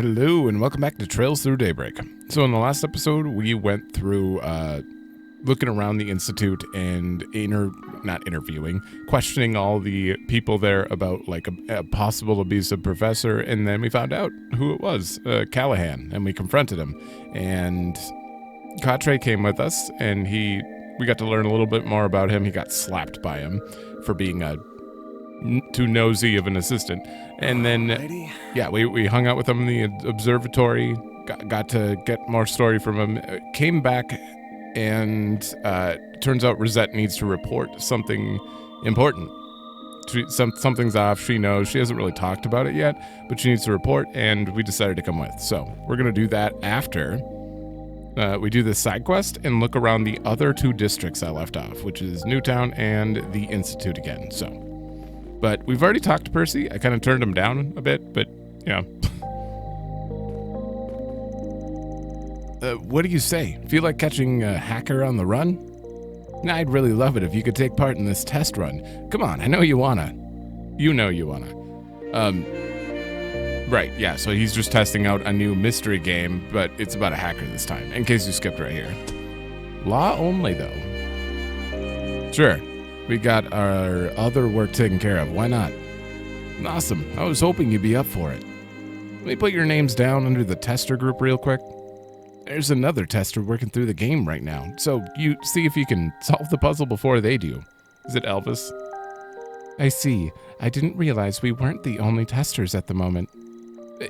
Hello, and welcome back to Trails Through Daybreak. So in the last episode, we went through looking around the Institute and questioning all the people there about like a possible abusive professor, and then we found out who it was, Callahan, and we confronted him. And Katre came with us, and we got to learn a little bit more about him. He got slapped by him for being too nosy of an assistant. And then, we hung out with him in the observatory, got to get more story from him, came back, and turns out Rosette needs to report something important. Something's off, she knows. She hasn't really talked about it yet, but she needs to report, and we decided to come with. So we're going to do that after we do the side quest and look around the other two districts I left off, which is Newtown and the Institute again. But we've already talked to Percy. I kind of turned him down a bit, but, yeah. What do you say? Feel like catching a hacker on the run? I'd really love it if you could take part in this test run. Come on, I know you wanna. You know you wanna. Right, yeah, so he's just testing out a new mystery game, but it's about a hacker this time, in case you skipped right here. Law only, though. Sure. We got our other work taken care of. Why not? Awesome. I was hoping you'd be up for it. Let me put your names down under the tester group real quick. There's another tester working through the game right now, so you see if you can solve the puzzle before they do. Is it Elvis? I see. I didn't realize we weren't the only testers at the moment.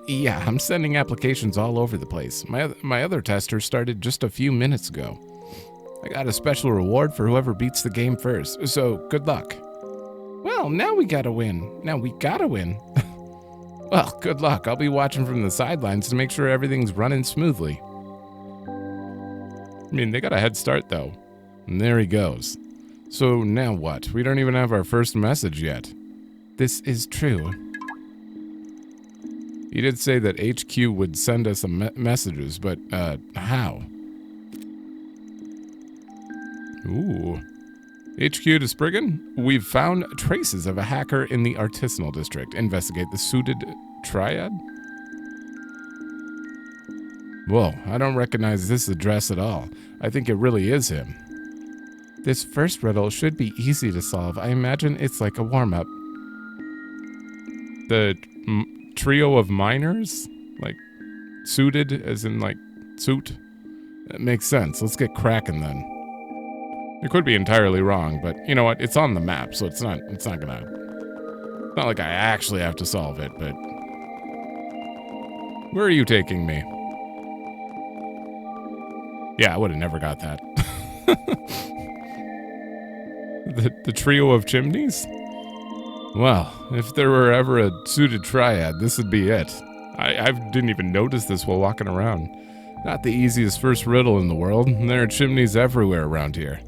Yeah, I'm sending applications all over the place. My other tester started just a few minutes ago. I got a special reward for whoever beats the game first, so good luck. Well, now we gotta win. Well, good luck. I'll be watching from the sidelines to make sure everything's running smoothly. I mean, they got a head start, though. And there he goes. So now what? We don't even have our first message yet. This is true. He did say that HQ would send us messages, but, how? Ooh. HQ to Spriggan? We've found traces of a hacker in the artisanal district. Investigate the suited triad? Whoa, I don't recognize this address at all. I think it really is him. This first riddle should be easy to solve. I imagine it's like a warm-up. The trio of miners? Like, suited as in, like, suit? That makes sense. Let's get cracking then. It could be entirely wrong, but you know what? It's on the map, so it's not like I actually have to solve it, but where are you taking me? Yeah, I would have never got that. The trio of chimneys? Well, if there were ever a suited triad, this would be it. I didn't even notice this while walking around. Not the easiest first riddle in the world. There are chimneys everywhere around here.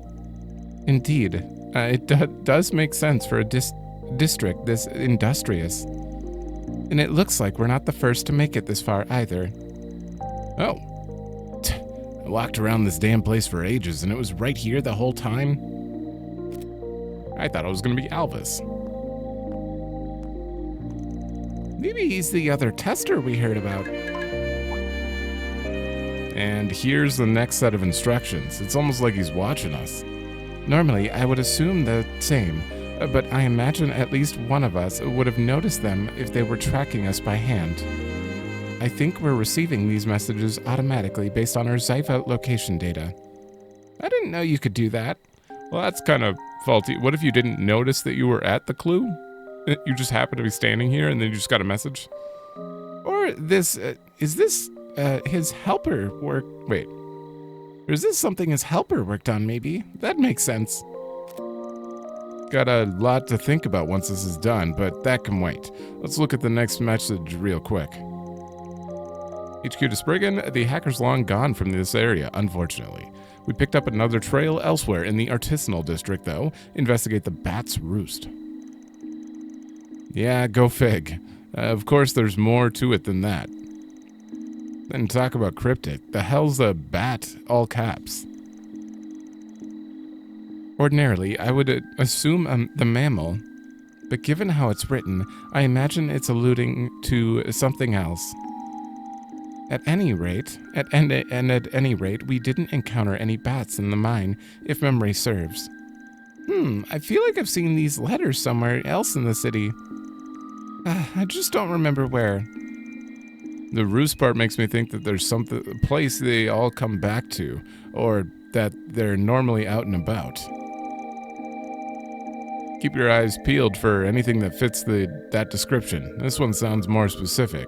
Indeed, it does make sense for a district this industrious. And it looks like we're not the first to make it this far either. Oh. I walked around this damn place for ages, and it was right here the whole time? I thought it was going to be Elvis. Maybe he's the other tester we heard about. And here's the next set of instructions. It's almost like he's watching us. Normally, I would assume the same, but I imagine at least one of us would have noticed them if they were tracking us by hand. I think we're receiving these messages automatically based on our Zypha location data. I didn't know you could do that. Well, that's kind of faulty. What if you didn't notice that you were at the clue? You just happened to be standing here and then you just got a message? Or is this his helper work? Wait. Or is this something his helper worked on, maybe? That makes sense. Got a lot to think about once this is done, but that can wait. Let's look at the next message real quick. HQ to Spriggan, the hacker's long gone from this area, unfortunately. We picked up another trail elsewhere in the artisanal district, though. Investigate the Bat's Roost. Yeah, go fig. Of course, there's more to it than that. Then talk about cryptic. The hell's a bat, all caps? Ordinarily, I would assume the mammal, but given how it's written, I imagine it's alluding to something else. At any rate, at any rate, we didn't encounter any bats in the mine, if memory serves. I feel like I've seen these letters somewhere else in the city. I just don't remember where. The roost part makes me think that there's a place they all come back to, or that they're normally out and about. Keep your eyes peeled for anything that fits that description. This one sounds more specific.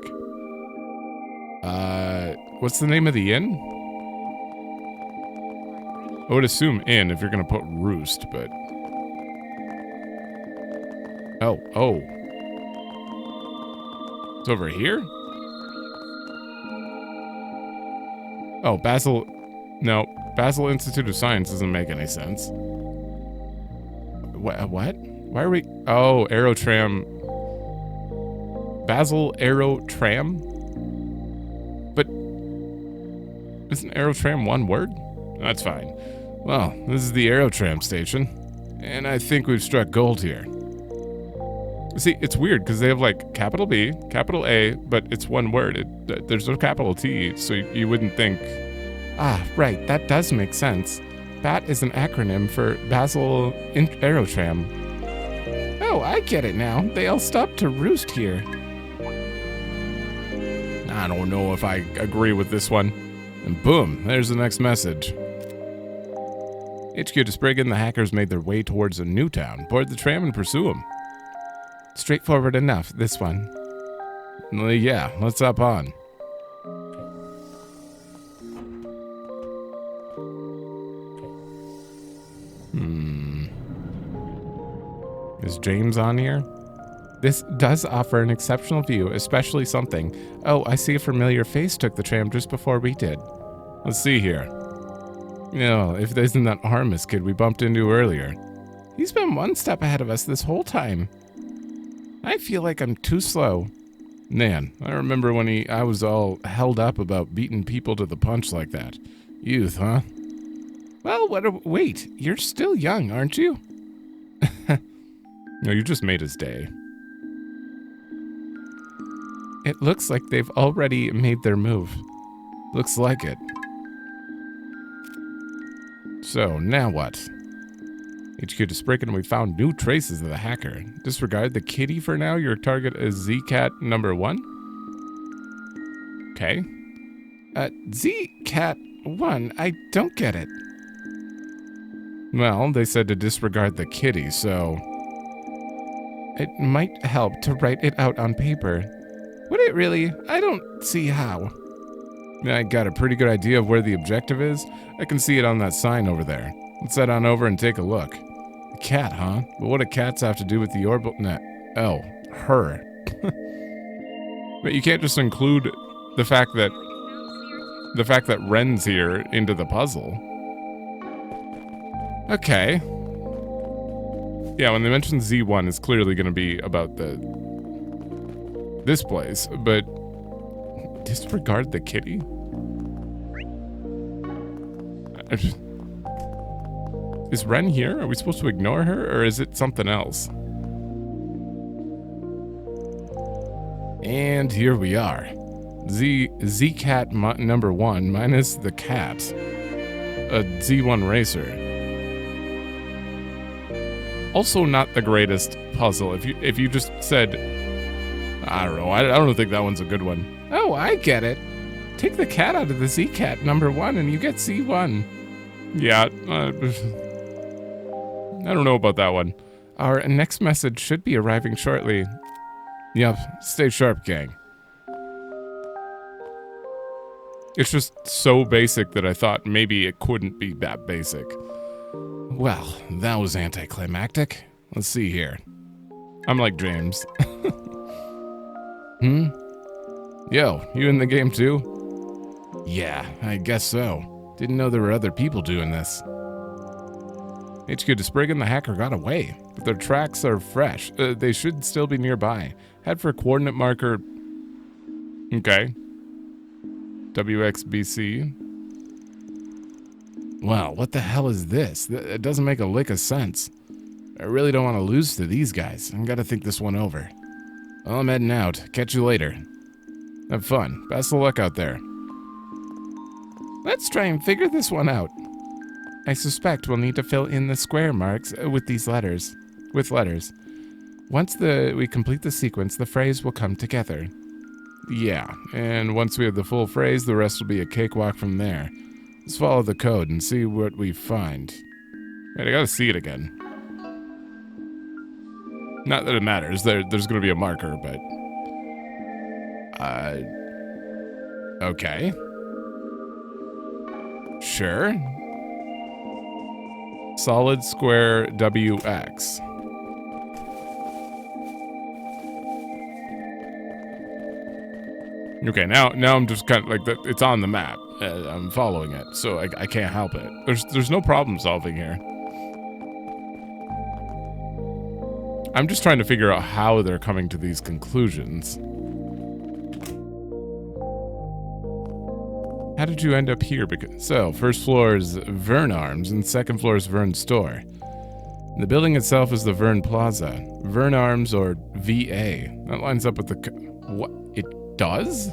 What's the name of the inn? I would assume inn if you're gonna put roost, but... Oh. It's over here? Oh, Basil... No, Basil Institute of Science doesn't make any sense. What? Why are we... Oh, Aerotram... Basil Aerotram? But... Isn't Aerotram one word? That's fine. Well, this is the Aerotram station. And I think we've struck gold here. See, it's weird, because they have, like, capital B, capital A, but it's one word. There's no capital T, so you wouldn't think... Ah, right, that does make sense. BAT is an acronym for Basil Aerotram. Oh, I get it now. They all stopped to roost here. I don't know if I agree with this one. And boom, there's the next message. HQ to Spriggan, the hackers made their way towards a new town. Board the tram and pursue them. Straightforward enough, this one. Well, yeah, let's hop on. Is James on here? This does offer an exceptional view, especially something. Oh, I see a familiar face took the tram just before we did. Let's see here. No, if there isn't that Artemis kid we bumped into earlier. He's been one step ahead of us this whole time. I feel like I'm too slow. Man, I remember when I was all held up about beating people to the punch like that. Youth, huh? Well, wait, you're still young, aren't you? No, you just made his day. It looks like they've already made their move. Looks like it. So, now what? HQ to Spriggan, we found new traces of the hacker. Disregard the kitty for now. Your target is Zcat number 1. Okay. Zcat 1? I don't get it. Well, they said to disregard the kitty, so... It might help to write it out on paper. Would it really? I don't see how. I got a pretty good idea of where the objective is. I can see it on that sign over there. Let's head on over and take a look. A cat, huh? But what do cats have to do with the orbital... Oh, her. But you can't just include the fact that Ren's here into the puzzle. Okay. Yeah, when they mention Z1, it's clearly going to be about this place, but disregard the kitty? Is Ren here? Are we supposed to ignore her, or is it something else? And here we are. Z-Cat number 1 minus the cat. A Z1 racer. Also not the greatest puzzle. If you just said, I don't know, I don't think that one's a good one. Oh, I get it. Take the cat out of the Z-Cat number 1 and you get C1. Yeah, I don't know about that one. Our next message should be arriving shortly. Yep, stay sharp, gang. It's just so basic that I thought maybe it couldn't be that basic. Well, that was anticlimactic. Let's see here. I'm like James. Yo, you in the game too? Yeah, I guess so. Didn't know there were other people doing this. HQ to Spriggan, the hacker got away, but their tracks are fresh. They should still be nearby. Head for coordinate marker... Okay. WXBC. Wow, what the hell is this? It doesn't make a lick of sense. I really don't want to lose to these guys. I gotta think this one over. Well, I'm heading out. Catch you later. Have fun. Best of luck out there. Let's try and figure this one out. I suspect we'll need to fill in the square marks with letters. Once we complete the sequence, the phrase will come together. Yeah, and once we have the full phrase, the rest will be a cakewalk from there. Let's follow the code and see what we find. Wait, I gotta see it again. Not that it matters. There's gonna be a marker, but... Okay. Sure. Solid square WX. Okay, now I'm just kind of like that. It's on the map. I'm following it, so I can't help it. There's no problem solving here. I'm just trying to figure out how they're coming to these conclusions. How did you end up here? So, first floor is Vern Arms, and second floor is Vern Store. The building itself is the Vern Plaza. Vern Arms, or VA. That lines up with the... What? It does?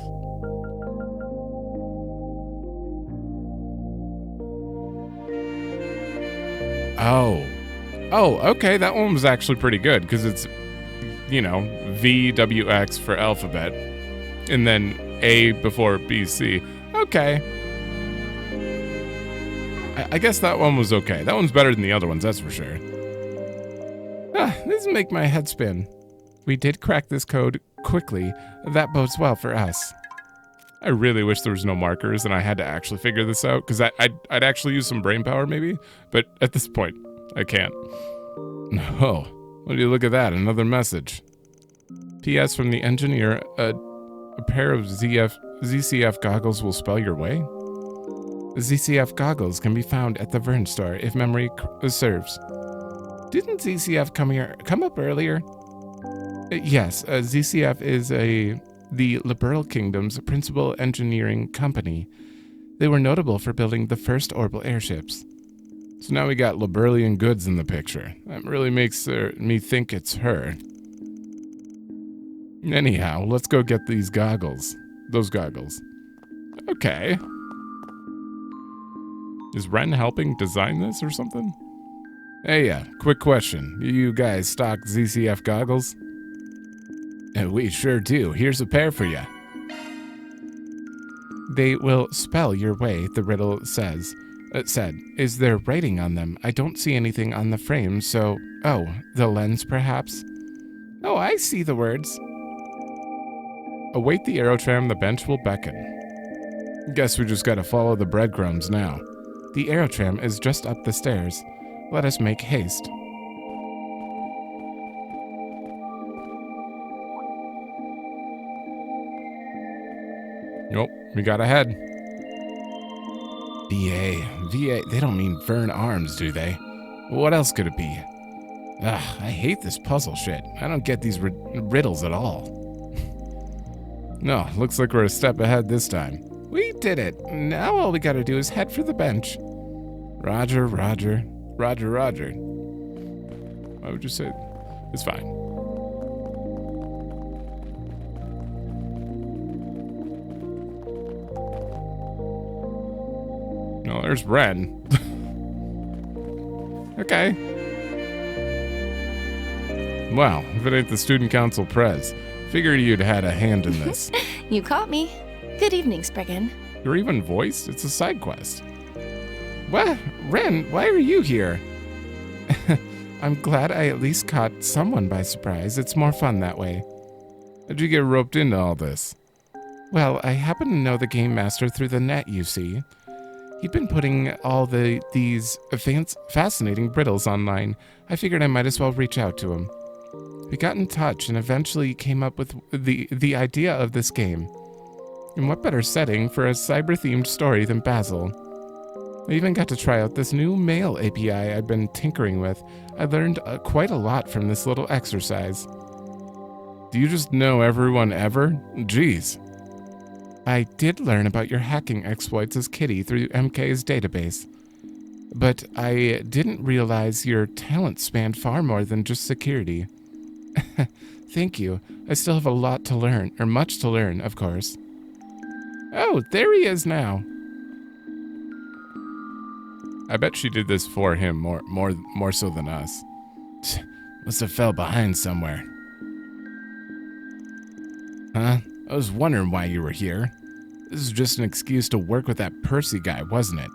Oh, okay, that one was actually pretty good, because it's, you know, VWX for alphabet, and then A before BC. Okay. I guess that one was okay. That one's better than the other ones, that's for sure. This make my head spin. We did crack this code quickly. That bodes well for us. I really wish there was no markers and I had to actually figure this out, because I'd actually use some brain power maybe, but at this point, I can't. Oh, what do you look at that? Another message. P.S. from the engineer, a pair of ZCF goggles will spell your way. ZCF goggles can be found at the Vern store if memory serves. Didn't ZCF come up earlier? Yes, ZCF is the Liberal Kingdom's principal engineering company. They were notable for building the first orbital airships. So now we got Liberalian goods in the picture. That really makes me think it's her. Anyhow, let's go get these goggles. Those goggles. Okay. Is Ren helping design this or something? Hey, quick question. You guys stock ZCF goggles? We sure do. Here's a pair for you. They will spell your way, the riddle said. Is there writing on them? I don't see anything on the frame, so... Oh, the lens, perhaps? Oh, I see the words. Await the aerotram, the bench will beckon. Guess we just gotta follow the breadcrumbs now. The aerotram is just up the stairs. Let us make haste. Nope, we got ahead. VA, they don't mean Vern Arms, do they? What else could it be? Ugh, I hate this puzzle shit. I don't get these riddles at all. No, looks like we're a step ahead this time. We did it. Now all we gotta do is head for the bench. Roger, roger. Roger, roger. Why would you say? It's fine. No, there's Ren. Okay. Wow, if it ain't the student council prez. Figured you'd had a hand in this. You caught me. Good evening, Spriggan. You're even voiced? It's a side quest. What? Ren, why are you here? I'm glad I at least caught someone by surprise. It's more fun that way. How'd you get roped into all this? Well, I happen to know the game master through the net, you see. He'd been putting all these fascinating riddles online. I figured I might as well reach out to him. We got in touch and eventually came up with the idea of this game. And what better setting for a cyber-themed story than Basil? I even got to try out this new mail API I've been tinkering with. I learned quite a lot from this little exercise. Do you just know everyone ever? Jeez. I did learn about your hacking exploits as Kitty through MK's database. But I didn't realize your talent spanned far more than just security. Thank you. I still have a lot to learn, or much to learn, of course. Oh, there he is now. I bet she did this for him more so than us. Must have fell behind somewhere. Huh? I was wondering why you were here. This is just an excuse to work with that Percy guy, wasn't it?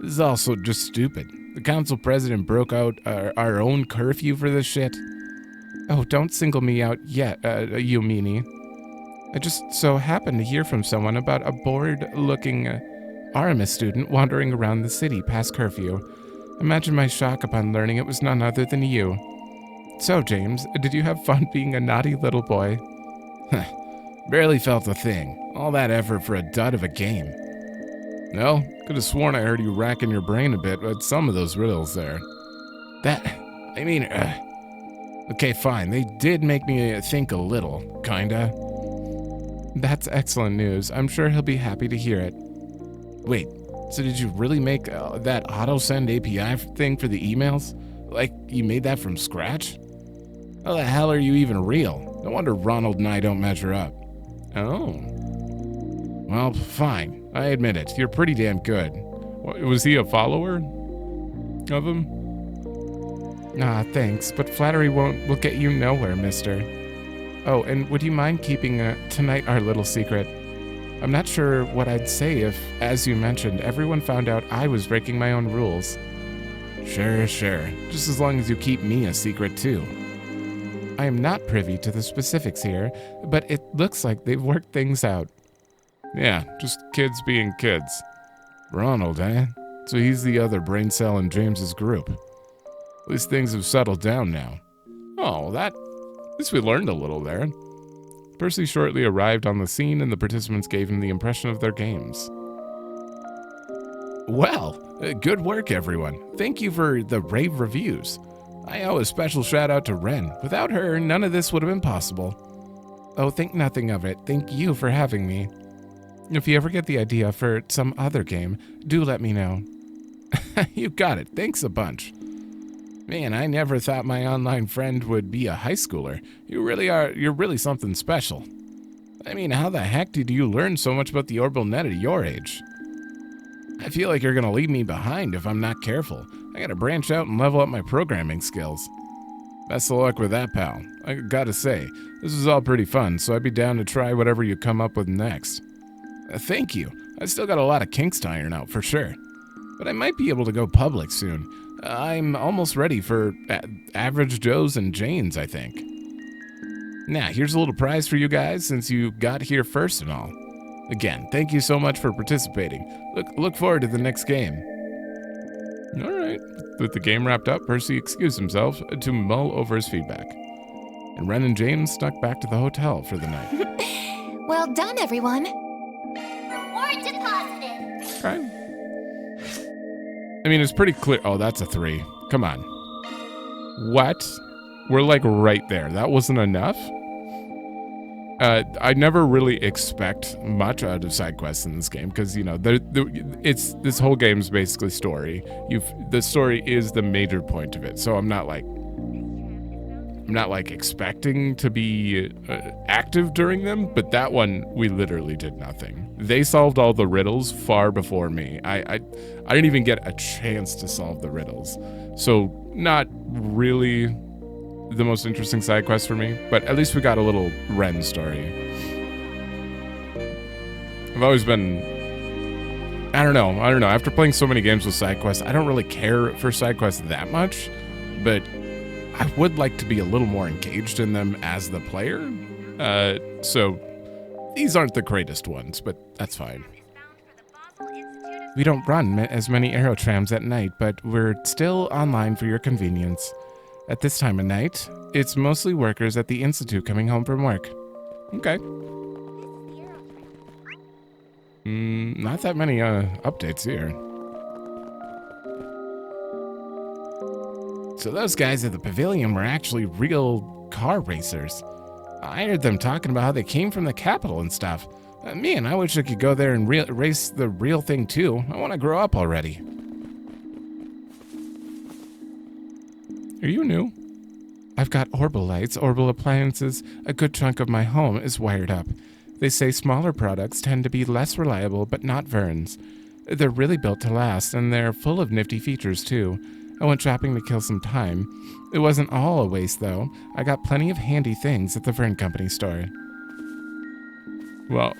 This is also just stupid. The council president broke out our own curfew for this shit. Oh, don't single me out yet, you meanie. I just so happened to hear from someone about a bored-looking Aramis student wandering around the city past curfew. Imagine my shock upon learning it was none other than you. So, James, did you have fun being a naughty little boy? Barely felt a thing. All that effort for a dud of a game. No, could have sworn I heard you racking your brain a bit with some of those riddles there. Okay, fine. They did make me think a little, kinda. That's excellent news. I'm sure he'll be happy to hear it. Wait, so did you really make that auto-send API thing for the emails? Like, you made that from scratch? How the hell are you even real? No wonder Ronald and I don't measure up. Oh. Well, fine. I admit it. You're pretty damn good. Was he a follower of him? Ah, thanks, but flattery will get you nowhere, mister. Oh, and would you mind keeping tonight our little secret? I'm not sure what I'd say if, as you mentioned, everyone found out I was breaking my own rules. Sure. Just as long as you keep me a secret, too. I am not privy to the specifics here, but it looks like they've worked things out. Yeah, just kids being kids. Ronald, eh? So he's the other brain cell in James's group. At least things have settled down now. Oh, at least we learned a little there. Percy shortly arrived on the scene and the participants gave him the impression of their games. Well, good work, everyone. Thank you for the rave reviews. I owe a special shout out to Ren. Without her, none of this would have been possible. Oh, think nothing of it. Thank you for having me. If you ever get the idea for some other game, do let me know. You got it. Thanks a bunch. Man, I never thought my online friend would be a high schooler. You're really something special. I mean, how the heck did you learn so much about the orbital net at your age? I feel like you're gonna leave me behind if I'm not careful. I gotta branch out and level up my programming skills. Best of luck with that, pal. I gotta say, this is all pretty fun, so I'd be down to try whatever you come up with next. Thank you. I still got a lot of kinks to iron out, for sure. But I might be able to go public soon. I'm almost ready for average Joes and Janes, I think. Now, here's a little prize for you guys since you got here first and all. Again, thank you so much for participating. Look forward to the next game. All right. With the game wrapped up, Percy excused himself to mull over his feedback. And Ren and James snuck back to the hotel for the night. Well done, everyone. Reward deposited. Okay. I mean, it's pretty clear. Oh, that's a 3. Come on. What? We're like right there. That wasn't enough? I never really expect much out of side quests in this game because, you know, this whole game's basically story. The story is the major point of it. So I'm not like expecting to be active during them, but that one we literally did nothing. They solved all the riddles far before me. I didn't even get a chance to solve the riddles. So not really the most interesting side quest for me, but at least we got a little Ren story. I've always been, I don't know. After playing so many games with side quests, I don't really care for side quests that much, but I would like to be a little more engaged in them as the player. So these aren't the greatest ones, but that's fine. We don't run as many aerotrams at night, but we're still online for your convenience. At this time of night, it's mostly workers at the Institute coming home from work. Okay. Not that many updates here. So those guys at the pavilion were actually real car racers. I heard them talking about how they came from the capital and stuff. Man, I wish I could go there and race the real thing too. I want to grow up already. Are you new? I've got orbital lights, orbital appliances. A good chunk of my home is wired up. They say smaller products tend to be less reliable, but not Vern's. They're really built to last, and they're full of nifty features, too. I went shopping to kill some time. It wasn't all a waste, though. I got plenty of handy things at the Vern Company store. Well,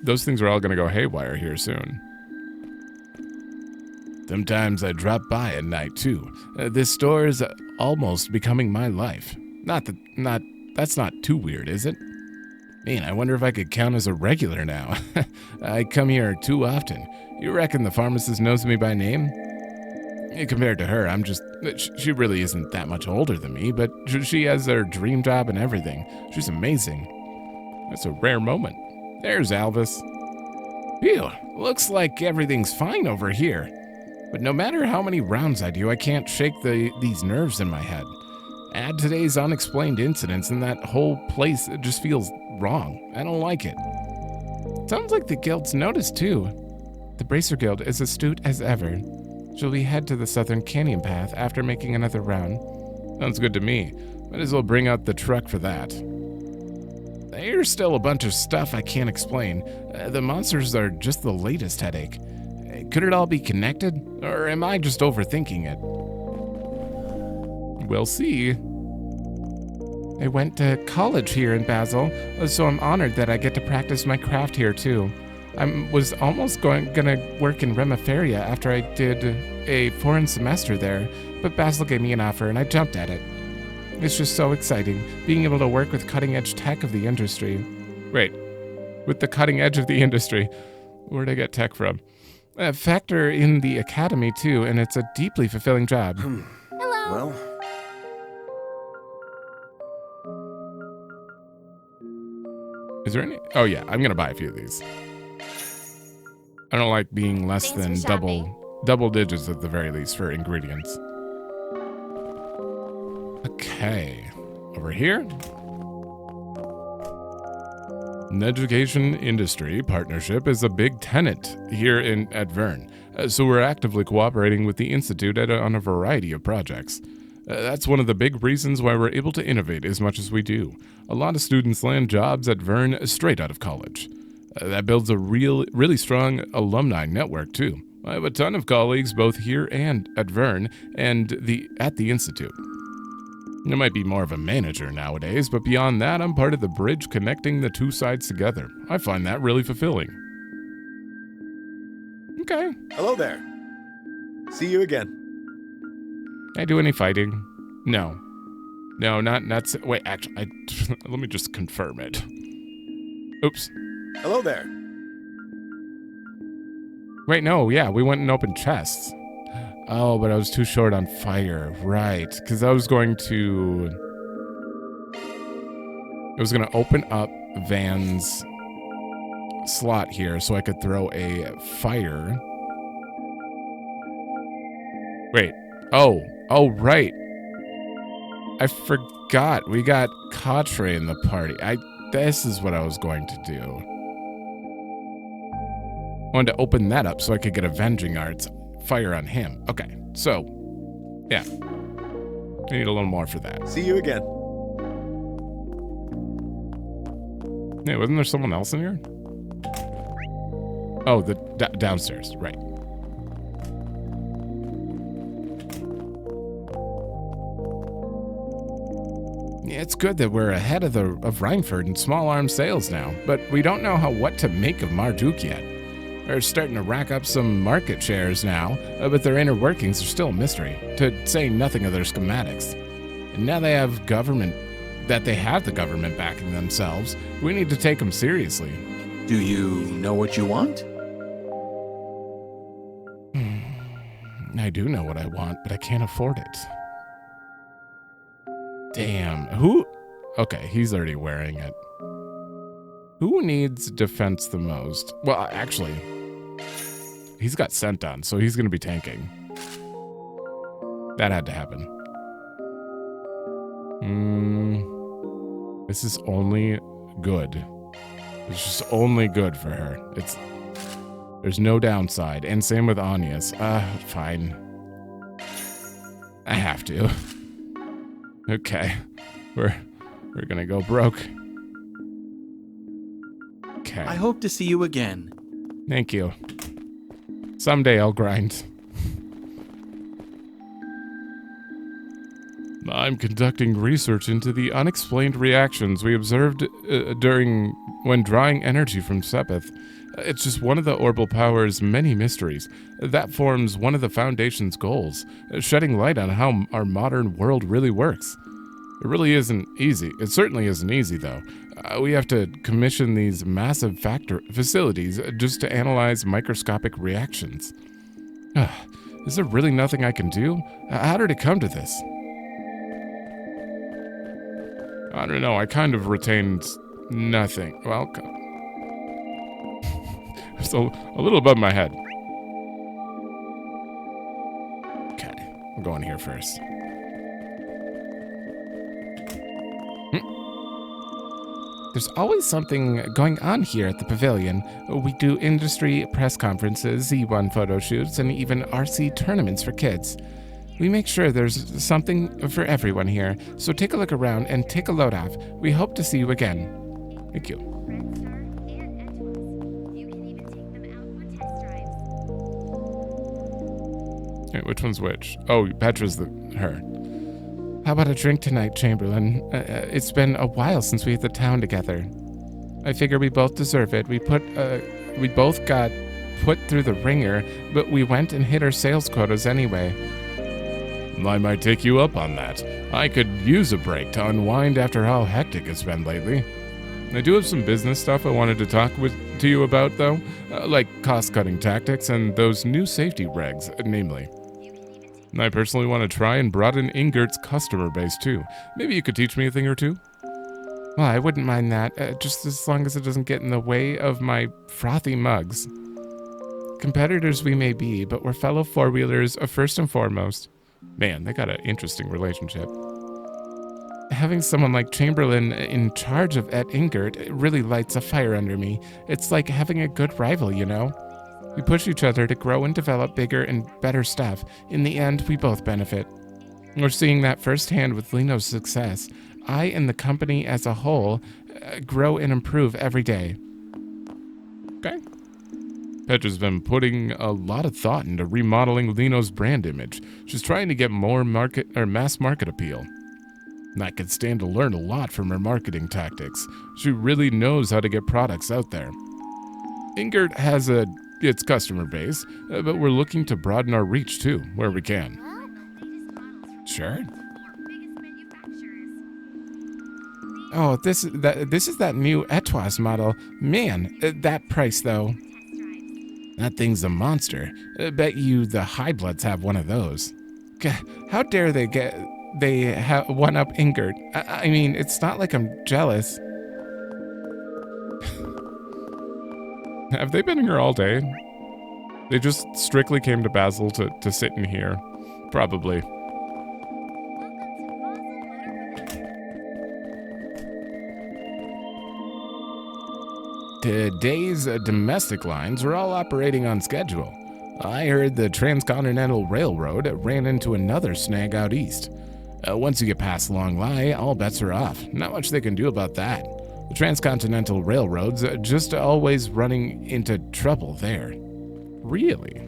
those things are all going to go haywire here soon. Sometimes I drop by at night, too. This store is almost becoming my life. That's not too weird, is it? Man, I wonder if I could count as a regular now. I come here too often. You reckon the pharmacist knows me by name? Compared to her, she really isn't that much older than me, but she has her dream job and everything. She's amazing. That's a rare moment. There's Alvis. Phew, looks like everything's fine over here. But no matter how many rounds I do, I can't shake these nerves in my head. Add today's unexplained incidents, and that whole place just feels wrong. I don't like it. Sounds like the guild's noticed, too. The Bracer Guild is astute as ever. Shall we head to the Southern Canyon Path after making another round? Sounds good to me. Might as well bring out the truck for that. There's still a bunch of stuff I can't explain. The monsters are just the latest headache. Could it all be connected? Or am I just overthinking it? We'll see. I went to college here in Basel, so I'm honored that I get to practice my craft here too. I was almost gonna work in Remiferia after I did a foreign semester there, but Basel gave me an offer and I jumped at it. It's just so exciting, being able to work with cutting-edge tech of the industry. Wait, with the cutting edge of the industry, where'd I get tech from? Factor in the academy too, and it's a deeply fulfilling job. Hello. Well, is there any? Oh yeah, I'm gonna buy a few of these. I don't like being less Thanks than for double digits at the very least for ingredients. Okay, over here. An education industry partnership is a big tenet here at Vern, so we're actively cooperating with the Institute on a variety of projects. That's one of the big reasons why we're able to innovate as much as we do. A lot of students land jobs at Vern straight out of college. That builds a really strong alumni network too. I have a ton of colleagues both here and at Vern and at the Institute. I might be more of a manager nowadays, but beyond that, I'm part of the bridge connecting the two sides together. I find that really fulfilling. Okay. hello there. See you again. Can I do any fighting? No. No, not wait, actually, let me just confirm it. Oops. Hello there. Wait, no, yeah, we went and opened chests. Oh, but I was too short on fire. Right, because I was going to open up Van's slot here so I could throw a fire. Wait. Oh, right. I forgot. We got Katre in the party. This is what I was going to do. I wanted to open that up so I could get Avenging Arts fire on him. Okay, so, yeah. I need a little more for that. See you again. Hey, wasn't there someone else in here? Oh, the downstairs, right. Yeah, it's good that we're ahead of Reinford in small arms sales now, but we don't know what to make of Marduk yet. They're starting to rack up some market shares now, but their inner workings are still a mystery, to say nothing of their schematics. And now they have the government backing themselves, we need to take them seriously. Do you know what you want? I do know what I want, but I can't afford it. Damn, who? Okay, he's already wearing it. Who needs defense the most? Well, actually, he's got scent on, so he's going to be tanking. That had to happen. This is only good. It's just only good for her. There's no downside. And same with Anya's. Fine. I have to. Okay. We're gonna go broke. Okay. I hope to see you again. Thank you. Someday I'll grind. I'm conducting research into the unexplained reactions we observed when drawing energy from Sepith. It's just one of the Orbital Power's many mysteries. That forms one of the Foundation's goals, shedding light on how our modern world really works. It really isn't easy. It certainly isn't easy, though. We have to commission these massive facilities just to analyze microscopic reactions. Is there really nothing I can do? How did it come to this? I don't know. I kind of retained nothing. Well, it's a little above my head. Okay, we'll go in here first. There's always something going on here at the pavilion. We do industry press conferences, Z1 photo shoots, and even RC tournaments for kids. We make sure there's something for everyone here, so take a look around and take a load off. We hope to see you again. Thank you. Wait, which one's which? Oh, Petra's her. How about a drink tonight, Chamberlain? It's been a while since we hit the town together. I figure we both deserve it. We both got put through the ringer, but we went and hit our sales quotas anyway. I might take you up on that. I could use a break to unwind after how hectic it's been lately. I do have some business stuff I wanted to talk to you about, though, like cost-cutting tactics and those new safety regs, namely. I personally want to try and broaden Ingert's customer base, too. Maybe you could teach me a thing or two? Well, I wouldn't mind that, just as long as it doesn't get in the way of my frothy mugs. Competitors we may be, but we're fellow four-wheelers first and foremost. Man, they got an interesting relationship. Having someone like Chamberlain in charge of at Ingert really lights a fire under me. It's like having a good rival, you know? We push each other to grow and develop bigger and better stuff. In the end, we both benefit. We're seeing that firsthand with Lino's success. I and the company as a whole grow and improve every day. Okay. Petra's been putting a lot of thought into remodeling Lino's brand image. She's trying to get more mass market appeal. And I could stand to learn a lot from her marketing tactics. She really knows how to get products out there. Ingert has its customer base, but we're looking to broaden our reach too, where we can. Sure. Oh, this is that new Etoise model. Man, that price though. That thing's a monster. Bet you the High Bloods have one of those. How dare they have one up Ingert? I mean, it's not like I'm jealous. Have they been here all day? They just strictly came to Basel to sit in here. Probably. Today's domestic lines are all operating on schedule. I heard the Transcontinental Railroad ran into another snag out east. Once you get past Long Lie, all bets are off. Not much they can do about that. The Transcontinental Railroad's just always running into trouble there. Really?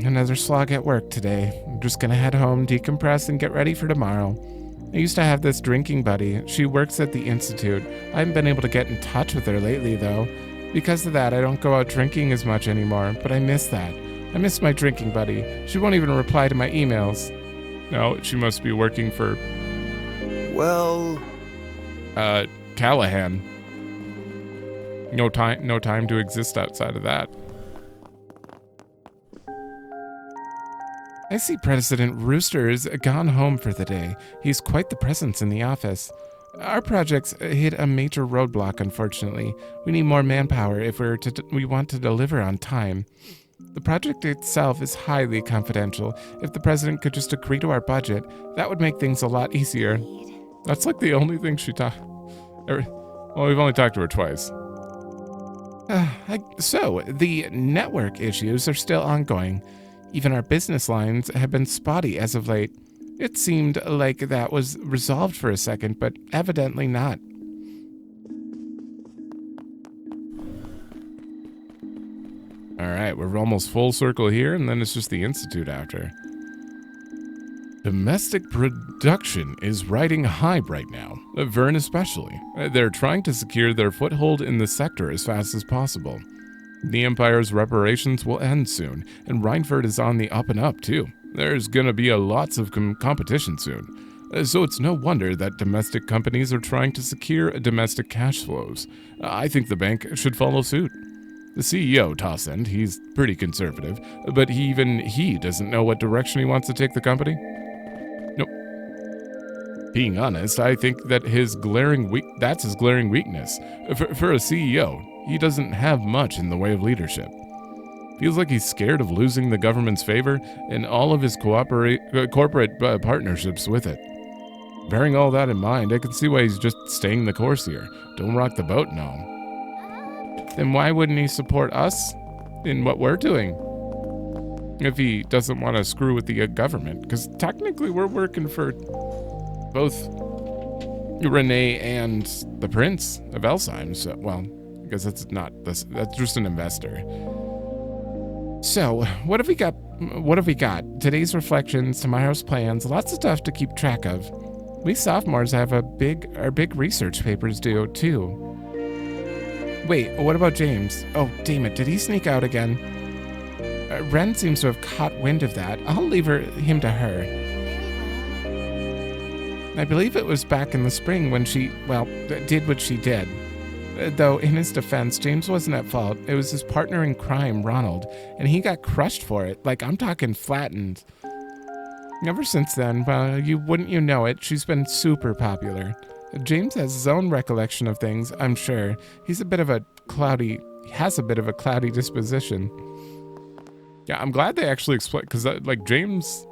Another slog at work today. I'm just gonna head home, decompress, and get ready for tomorrow. I used to have this drinking buddy. She works at the Institute. I haven't been able to get in touch with her lately, though. Because of that, I don't go out drinking as much anymore, but I miss that. I miss my drinking buddy. She won't even reply to my emails. No, she must be working for... Well... Callahan. No time to exist outside of that. I see President Rooster's gone home for the day. He's quite the presence in the office. Our project's hit a major roadblock, unfortunately. We need more manpower if we want to deliver on time. The project itself is highly confidential. If the president could just agree to our budget, that would make things a lot easier. That's like the only thing she talked... Well, we've only talked to her twice. So, the network issues are still ongoing. Even our business lines have been spotty as of late. It seemed like that was resolved for a second, but evidently not. Alright, we're almost full circle here, and then it's just the Institute after. Domestic production is riding high right now, Vern especially. They're trying to secure their foothold in the sector as fast as possible. The Empire's reparations will end soon, and Rhineford is on the up and up too. There's gonna be lots of competition soon. So it's no wonder that domestic companies are trying to secure domestic cash flows. I think the bank should follow suit. The CEO, Tossend, he's pretty conservative, but even he doesn't know what direction he wants to take the company. Nope. Being honest, I think that that's his glaring weakness. For a CEO, he doesn't have much in the way of leadership. Feels like he's scared of losing the government's favor and all of his corporate partnerships with it. Bearing all that in mind, I can see why he's just staying the course here. Don't rock the boat, no. Then why wouldn't he support us in what we're doing? If he doesn't want to screw with the government, because technically we're working for both Renee and the Prince of Elsheim. So, well, I guess that's just an investor. So, what have we got? Today's reflections, tomorrow's plans, lots of stuff to keep track of. We sophomores have our big research papers due, too. Wait, what about James? Oh, damn it, did he sneak out again? Ren seems to have caught wind of that. I'll leave him to her. I believe it was back in the spring when she, did what she did. Though, in his defense, James wasn't at fault. It was his partner in crime, Ronald, and he got crushed for it. Like, I'm talking flattened. Ever since then, wouldn't you know it, she's been super popular. James has his own recollection of things, I'm sure. He has a bit of a cloudy disposition. Yeah, I'm glad they actually explain, because, James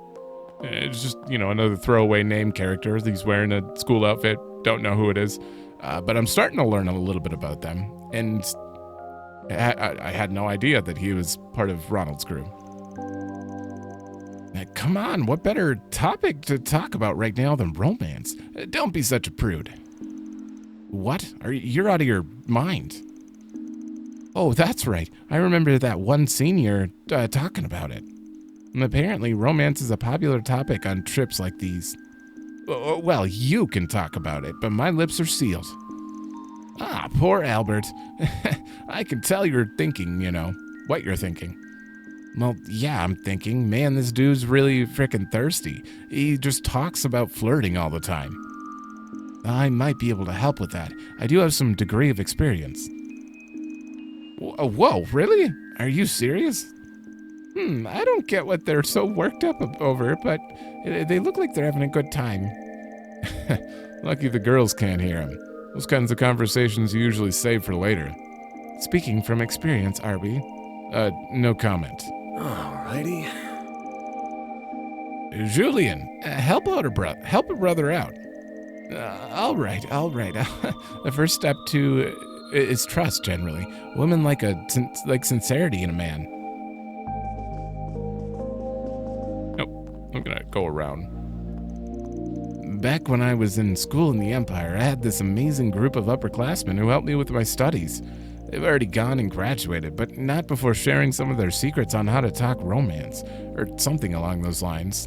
is just, another throwaway name character. He's wearing a school outfit, don't know who it is. But I'm starting to learn a little bit about them, and I had no idea that he was part of Ronald's crew. Come on, what better topic to talk about right now than romance? Don't be such a prude. What? You're out of your mind. Oh, that's right. I remember that one senior talking about it. And apparently, romance is a popular topic on trips like these. Well, you can talk about it, but my lips are sealed. Ah, poor Albert. I can tell you're thinking, what you're thinking. Well, yeah, I'm thinking, man, this dude's really frickin' thirsty. He just talks about flirting all the time. I might be able to help with that. I do have some degree of experience. Whoa, really? Are you serious? I don't get what they're so worked up over, but they look like they're having a good time. Lucky the girls can't hear him. Those kinds of conversations you usually save for later. Speaking from experience, are we? No comment. Alrighty. Julian, help a brother out. All right. The first step is trust, generally. Women like sincerity in a man. Nope, I'm gonna go around. Back when I was in school in the Empire, I had this amazing group of upperclassmen who helped me with my studies. They've already gone and graduated, but not before sharing some of their secrets on how to talk romance, or something along those lines.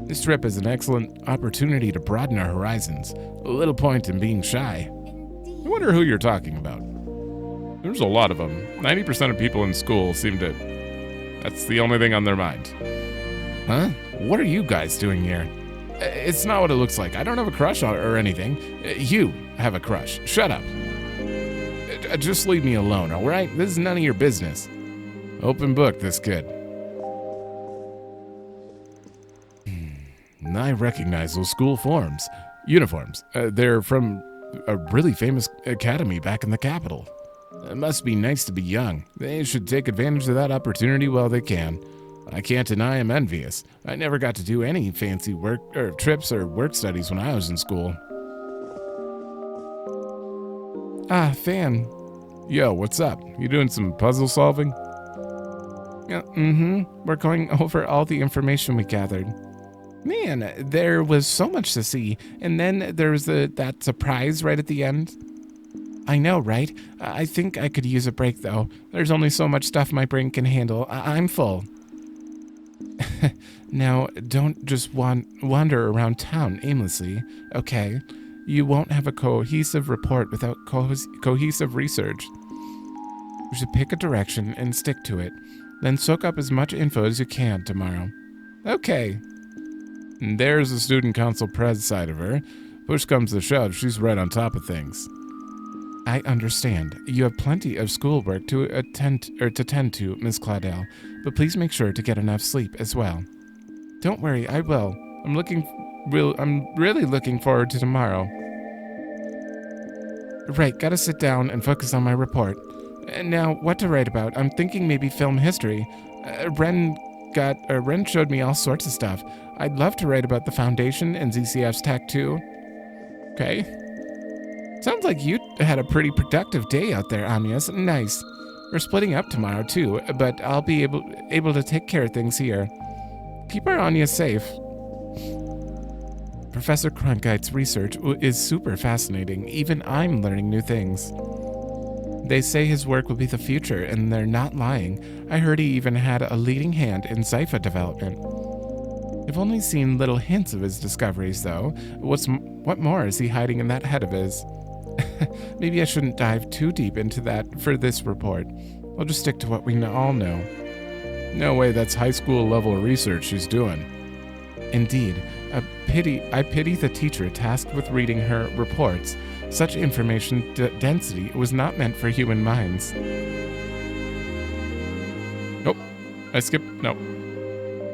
This trip is an excellent opportunity to broaden our horizons. A little point in being shy. I wonder who you're talking about. There's a lot of them. 90% of people in school that's the only thing on their mind. Huh? What are you guys doing here? It's not what it looks like. I don't have a crush or anything. You have a crush. Shut up. Just leave me alone, all right? This is none of your business. Open book, this kid. I recognize those school uniforms. They're from a really famous academy back in the capital. It must be nice to be young. They should take advantage of that opportunity while they can. I can't deny I'm envious. I never got to do any fancy work or trips or work studies when I was in school. Ah, Fan. Yo, what's up? You doing some puzzle solving? We're going over all the information we gathered. Man, there was so much to see, and then there was that surprise right at the end. I know, right? I think I could use a break, though. There's only so much stuff my brain can handle. I'm full. Now, don't just wander around town aimlessly, okay? You won't have a cohesive report without cohesive research. You should pick a direction and stick to it. Then soak up as much info as you can tomorrow. Okay. And there's the student council pres side of her. Push comes to shove, she's right on top of things. I understand. You have plenty of schoolwork to tend to, Miss Claudel, but please make sure to get enough sleep as well. Don't worry, I will. I'm really looking forward to tomorrow. Right, gotta sit down and focus on my report. Now, what to write about? I'm thinking maybe film history. Ren showed me all sorts of stuff. I'd love to write about the Foundation and ZCF's Tech 2. Okay. Sounds like you had a pretty productive day out there, Amyas. Nice. We're splitting up tomorrow, too, but I'll be able to take care of things here. Keep our Anya safe. Professor Cronkite's research is super fascinating. Even I'm learning new things. They say his work will be the future, and they're not lying. I heard he even had a leading hand in Zypha development. I've only seen little hints of his discoveries, though. What more is he hiding in that head of his? Maybe I shouldn't dive too deep into that for this report. I'll just stick to what we all know. No way, that's high school level research she's doing. Indeed. I pity the teacher tasked with reading her reports. Such information density was not meant for human minds. Nope. I skipped. No.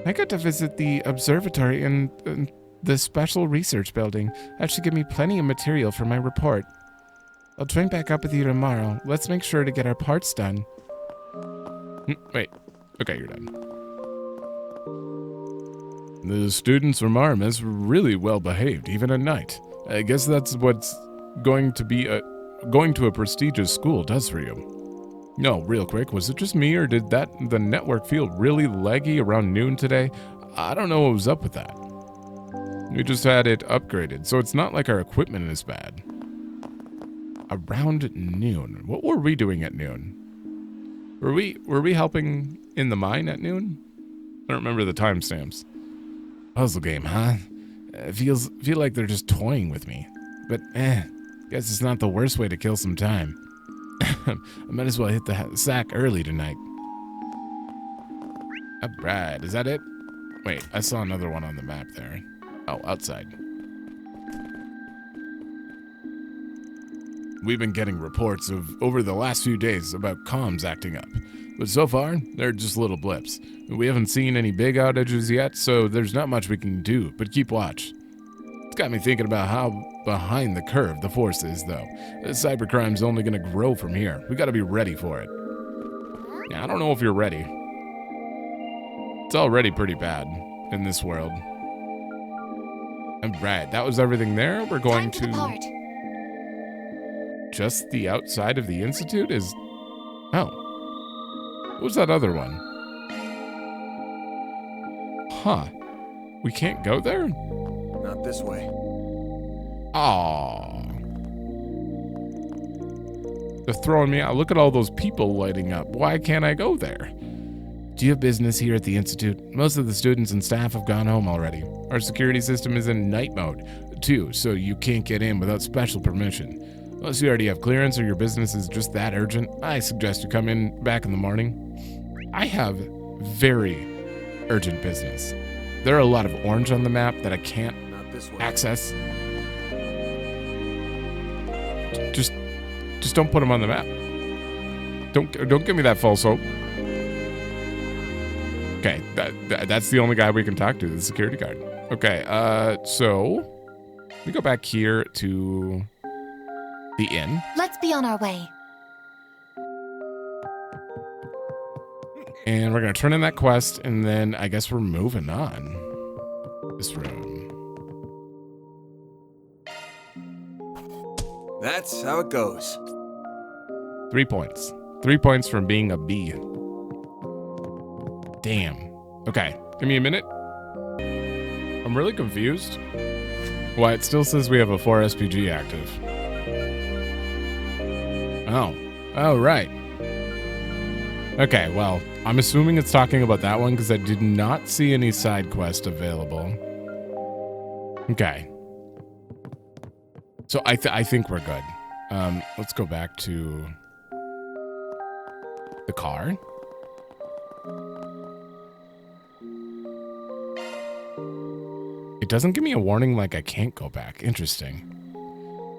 I got to visit the observatory and the special research building. That should give me plenty of material for my report. I'll join back up with you tomorrow. Let's make sure to get our parts done. Wait. Okay, you're done. The students from Armis were really well behaved, even at night. I guess that's what's going to a prestigious school does for you. No, real quick, was it just me or did the network feel really laggy around noon today? I don't know what was up with that. We just had it upgraded, so it's not like our equipment is bad. Around noon. What were we doing at noon? Were we helping in the mine at noon? I don't remember the timestamps. Puzzle game, huh? Feel like they're just toying with me. But guess it's not the worst way to kill some time. I might as well hit the sack early tonight. Alright, is that it? Wait, I saw another one on the map there. Oh, outside. We've been getting reports over the last few days about comms acting up. But so far, they're just little blips. We haven't seen any big outages yet, so there's not much we can do, but keep watch. It's got me thinking about how behind the curve the force is, though. Cybercrime's only going to grow from here. We got to be ready for it. Yeah, I don't know if you're ready. It's already pretty bad in this world. Alright, that was everything there. We're going to... Just the outside of the Institute is... Oh. What was that other one? Huh. We can't go there? Not this way. Aww. They're throwing me out. Look at all those people lighting up. Why can't I go there? Do you have business here at the Institute? Most of the students and staff have gone home already. Our security system is in night mode, too, so you can't get in without special permission. Unless you already have clearance or your business is just that urgent, I suggest you come in back in the morning. I have very urgent business. There are a lot of orange on the map that I can't access. Just don't put them on the map. Don't give me that false hope. Okay, that's the only guy we can talk to, the security guard. Okay, so we go back here to the inn. Let's be on our way. And we're going to turn in that quest, and then I guess we're moving on. This room. That's how it goes. 3 points. 3 points from being a bee. Damn. Okay, give me a minute. I'm really confused. Why it still says we have a 4 SPG active. Oh, right. Okay, well, I'm assuming it's talking about that one because I did not see any side quest available. Okay. So I think we're good. Let's go back to the car. It doesn't give me a warning like I can't go back. Interesting.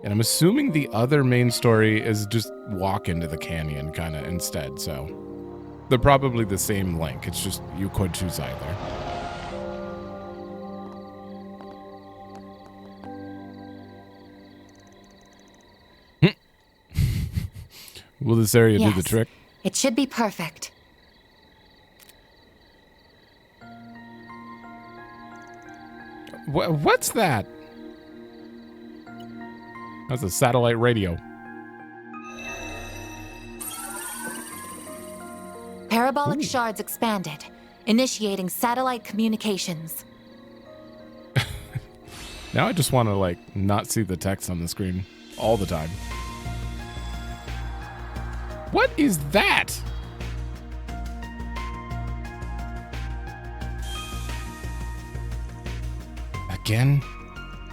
And I'm assuming the other main story is just walk into the canyon kind of instead, so they're probably the same link. It's just you could choose either. Will this area do the trick? It should be perfect. What's that? That's a satellite radio. Parabolic shards expanded, initiating satellite communications. Now I just want to, like, not see the text on the screen all the time. What is that? Again?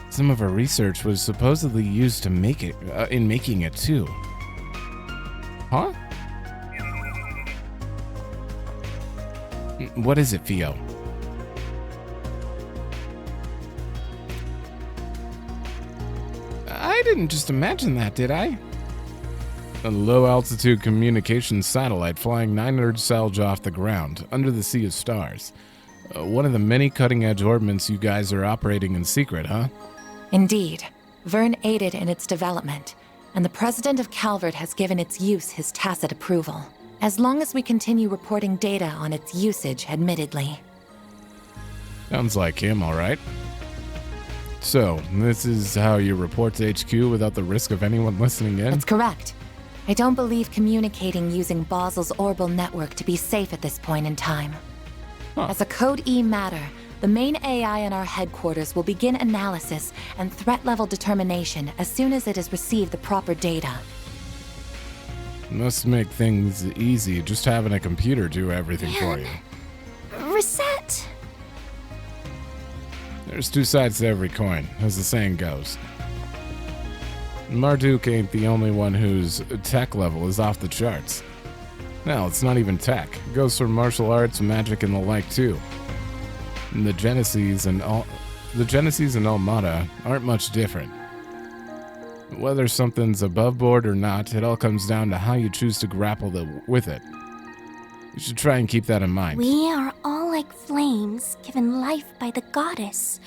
Some of our research was supposedly used to make it, in making it too. Huh? What is it, Theo? I didn't just imagine that, did I? A low-altitude communications satellite flying 900 salj off the ground, under the sea of stars. One of the many cutting-edge orbments you guys are operating in secret, huh? Indeed. Vern aided in its development, and the president of Calvert has given its use his tacit approval. As long as we continue reporting data on its usage, admittedly. Sounds like him, all right. So, this is how you report to HQ without the risk of anyone listening in? That's correct. I don't believe communicating using Basel's Orbal network to be safe at this point in time. Huh. As a Code E matter, the main AI in our headquarters will begin analysis and threat level determination as soon as it has received the proper data. Must make things easy just having a computer do everything for you. Reset. There's two sides to every coin, as the saying goes. Marduk ain't the only one whose tech level is off the charts. Now, it's not even tech. It goes for martial arts, magic, and the like, too. And the Genesis and Almada aren't much different. Whether something's above board or not, it all comes down to how you choose to grapple with it. You should try and keep that in mind. We are all like flames given life by the goddess,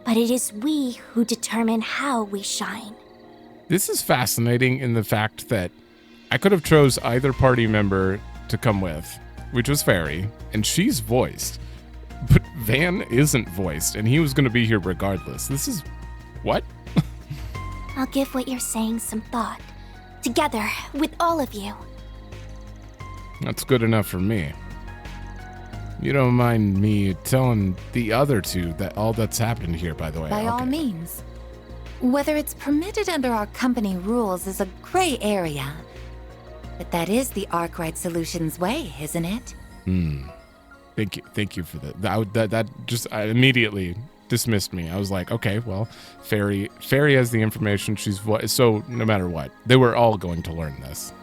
but it is we who determine how we shine. This is fascinating in the fact that I could have chose either party member to come with, which was Fairy, and she's voiced. But Van isn't voiced, and he was going to be here regardless. This is... what? I'll give what you're saying some thought. Together, with all of you. That's good enough for me. You don't mind me telling the other two that all that's happened here, by the way. By all means. Whether it's permitted under our company rules is a gray area. But that is the Arkride Solutions way, isn't it? Thank you for that. That just immediately dismissed me. I was like, okay, well, Fairy has the information. She's so no matter what, they were all going to learn this.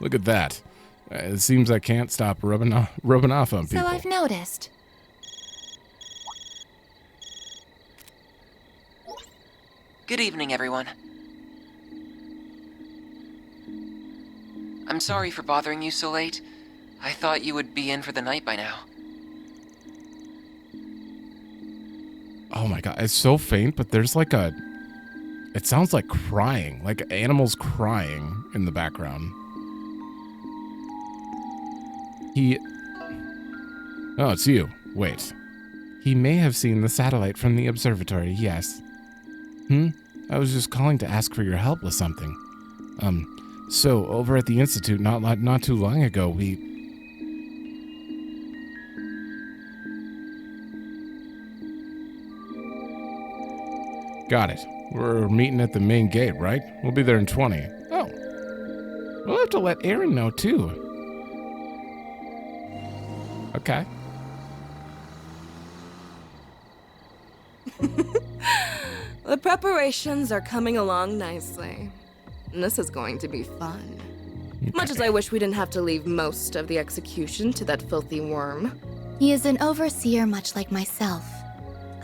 Look at that. It seems I can't stop rubbing off on people. So I've noticed. Good evening, everyone. I'm sorry for bothering you so late. I thought you would be in for the night by now. Oh my god, it's so faint, but there's like it sounds like crying, like animals crying in the background. Oh, it's you. Wait. He may have seen the satellite from the observatory, yes. I was just calling to ask for your help with something. So over at the Institute not too long ago, we... Got it. We're meeting at the main gate, right? We'll be there in 20. Oh. We'll have to let Aaron know, too. Okay. The preparations are coming along nicely. And this is going to be fun. Okay. Much as I wish we didn't have to leave most of the execution to that filthy worm. He is an overseer much like myself.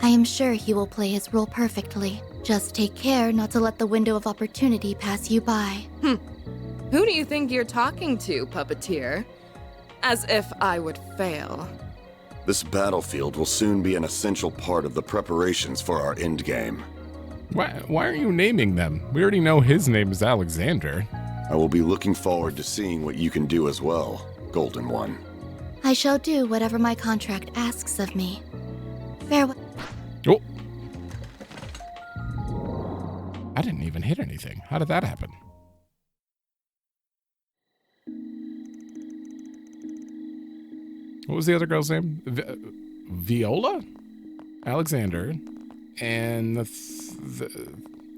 I am sure he will play his role perfectly. Just take care not to let the window of opportunity pass you by. Who do you think you're talking to, puppeteer? As if I would fail. This battlefield will soon be an essential part of the preparations for our endgame. Why are you naming them? We already know his name is Alexander. I will be looking forward to seeing what you can do as well, Golden One. I shall do whatever my contract asks of me. Farewell. Oh. I didn't even hit anything. How did that happen? What was the other girl's name? Viola? Alexander. And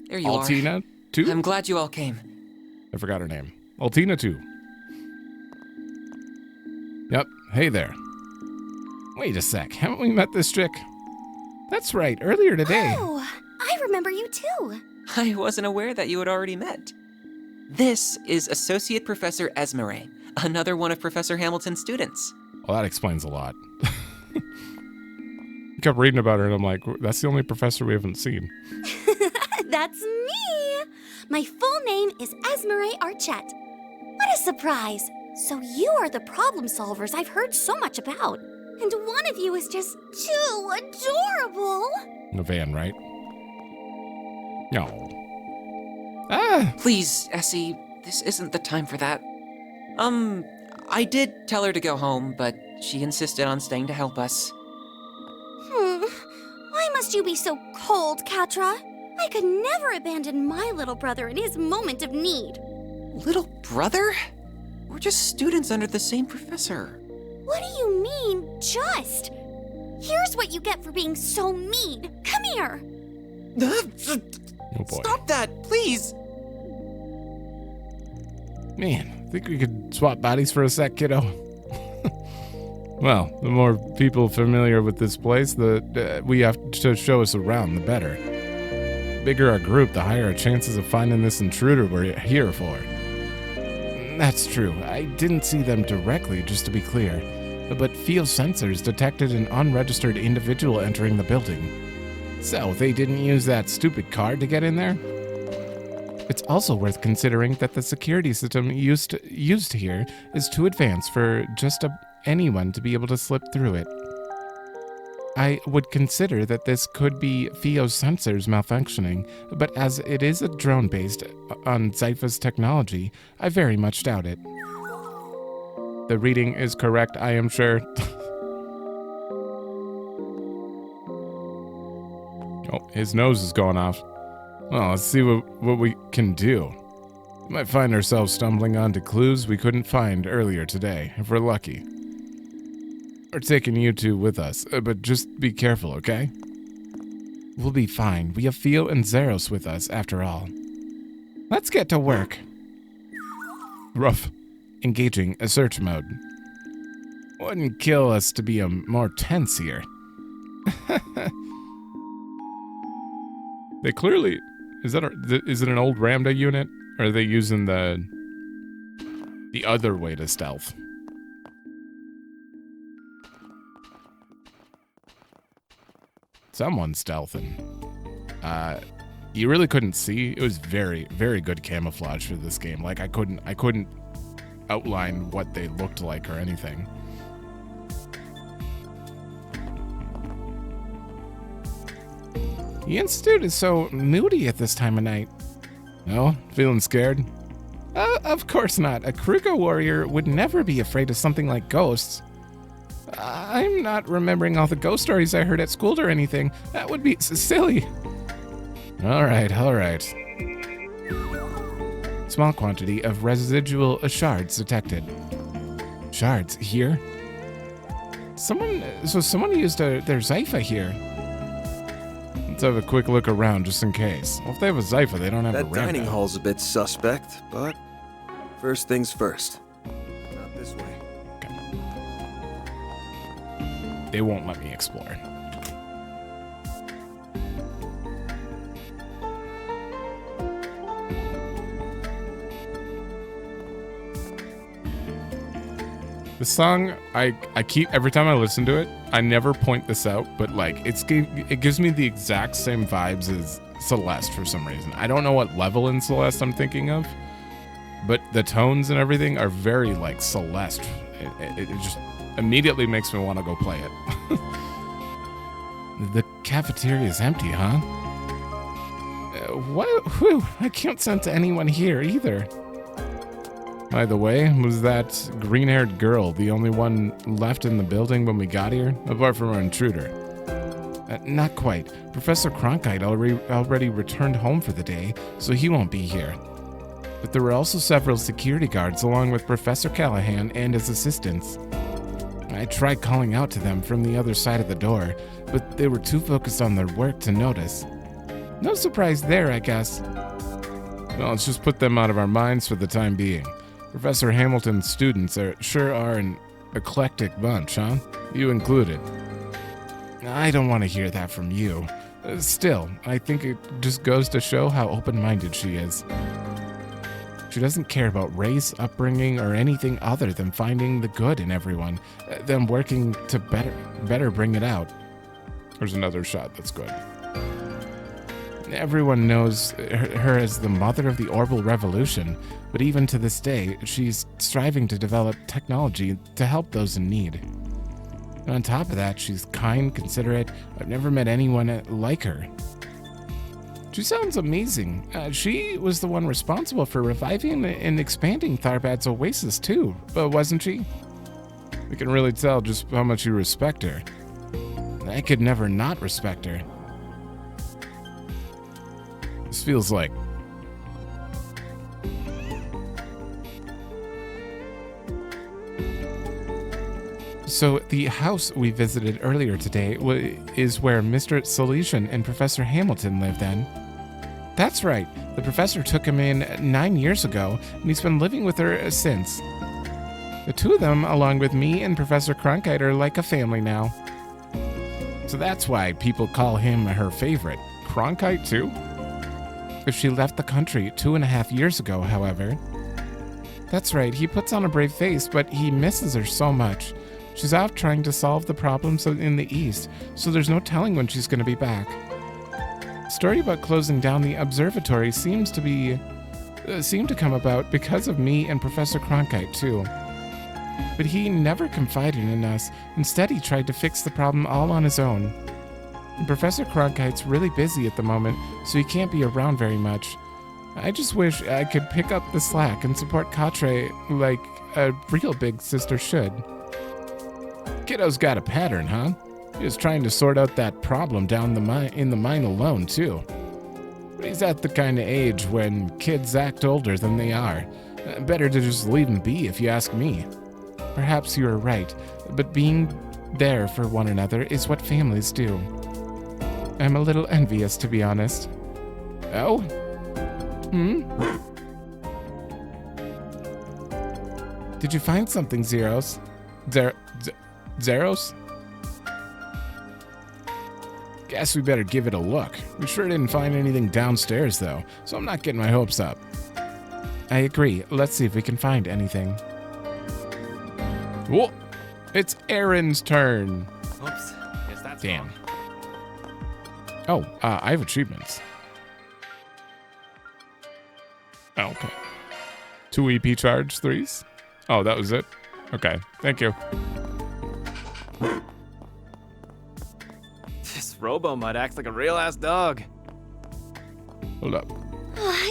There you Altina, too? are. I'm glad you all came. I forgot her name. Altina, too. Yep. Hey there. Wait a sec. Haven't we met this chick? That's right. Earlier today. Oh, I remember you too. I wasn't aware that you had already met. This is Associate Professor Esmeralda, another one of Professor Hamilton's students. Well, that explains a lot. I kept reading about her, and I'm like, that's the only professor we haven't seen. That's me. My full name is Esmeralda Archette. What a surprise. So you are the problem solvers I've heard so much about. And one of you is just too adorable. The van, right? No. Ah! Please, Essie, this isn't the time for that. I did tell her to go home, but she insisted on staying to help us. Why must you be so cold, Katra? I could never abandon my little brother in his moment of need. Little brother? We're just students under the same professor. What do you mean, just? Here's what you get for being so mean. Come here. Oh boy. Stop that, please! Man, think we could swap bodies for a sec, kiddo? Well, the more people familiar with this place that we have to show us around, the better. The bigger our group, the higher our chances of finding this intruder we're here for. That's true. I didn't see them directly, just to be clear, but field sensors detected an unregistered individual entering the building. So, they didn't use that stupid card to get in there? It's also worth considering that the security system used here is too advanced for just anyone to be able to slip through it. I would consider that this could be Theo's sensors malfunctioning, but as it is a drone based on Zypha's technology, I very much doubt it. The reading is correct, I am sure. Oh, his nose is going off. Well, let's see what we can do. We might find ourselves stumbling onto clues we couldn't find earlier today, if we're lucky. We're taking you two with us, but just be careful, okay? We'll be fine. We have Theo and Zeros with us, after all. Let's get to work. Rough. Engaging a search mode. Wouldn't kill us to be more tense here. They clearly... Is it an old Ramda unit? Or are they using the other way to stealth? Someone's stealthing. You really couldn't see. It was very, very good camouflage for this game. Like I couldn't outline what they looked like or anything. The Institute is so moody at this time of night. No? Feeling scared? Of course not. A Kruger warrior would never be afraid of something like ghosts. I'm not remembering all the ghost stories I heard at school or anything. That would be silly. All right. Small quantity of residual shards detected. Shards here? Someone used their Zypha here. Let's have a quick look around just in case. Well, if they have a Zypher, they don't have a That ramp dining out. hall's a bit suspect, but first things first. Not this way. They won't let me explore. The song, I keep, every time I listen to it, I never point this out, but like, it gives me the exact same vibes as Celeste for some reason. I don't know what level in Celeste I'm thinking of, but the tones and everything are very like Celeste. It just immediately makes me want to go play it. The cafeteria is empty, huh? What? Whew, I can't sense anyone here either. By the way, was that green-haired girl the only one left in the building when we got here, apart from our intruder? Not quite. Professor Cronkite already returned home for the day, so he won't be here. But there were also several security guards along with Professor Callahan and his assistants. I tried calling out to them from the other side of the door, but they were too focused on their work to notice. No surprise there, I guess. Well, let's just put them out of our minds for the time being. Professor Hamilton's students sure are an eclectic bunch, huh? You included. I don't want to hear that from you. Still, I think it just goes to show how open-minded she is. She doesn't care about race, upbringing, or anything other than finding the good in everyone, then working to better bring it out. There's another shot that's good. Everyone knows her as the mother of the Orbital Revolution, but even to this day, she's striving to develop technology to help those in need. And on top of that, she's kind, considerate. I've never met anyone like her. She sounds amazing. She was the one responsible for reviving and expanding Tharbad's oasis too, wasn't she? We can really tell just how much you respect her. I could never not respect her. This feels like... So the house we visited earlier today is where Mr. Salesian and Professor Hamilton live then. That's right. The professor took him in 9 years ago, and he's been living with her since. The two of them, along with me and Professor Cronkite, are like a family now. So that's why people call him her favorite. Cronkite too? She left the country 2.5 years ago, however. That's right, he puts on a brave face, but he misses her so much. She's off trying to solve the problems in the East, so there's no telling when she's going to be back. The story about closing down the observatory seemed to come about because of me and Professor Cronkite, too. But he never confided in us. Instead, he tried to fix the problem all on his own. And Professor Cronkite's really busy at the moment, so he can't be around very much. I just wish I could pick up the slack and support Katre like a real big sister should. Kiddo's got a pattern, huh? He was trying to sort out that problem down in the mine alone, too. But he's at the kind of age when kids act older than they are. Better to just leave him be, if you ask me. Perhaps you are right, but being there for one another is what families do. I'm a little envious, to be honest. Oh? Did you find something, Zeros? Zeros? Guess we better give it a look. We sure didn't find anything downstairs, though, so I'm not getting my hopes up. I agree. Let's see if we can find anything. Whoa! It's Aaron's turn. Oops. Guess that's Damn. wrong. Oh, I have achievements. Oh, okay. 2 EP charge 3s? Oh, that was it? Okay, thank you. This robo-mud acts like a real-ass dog. Hold up.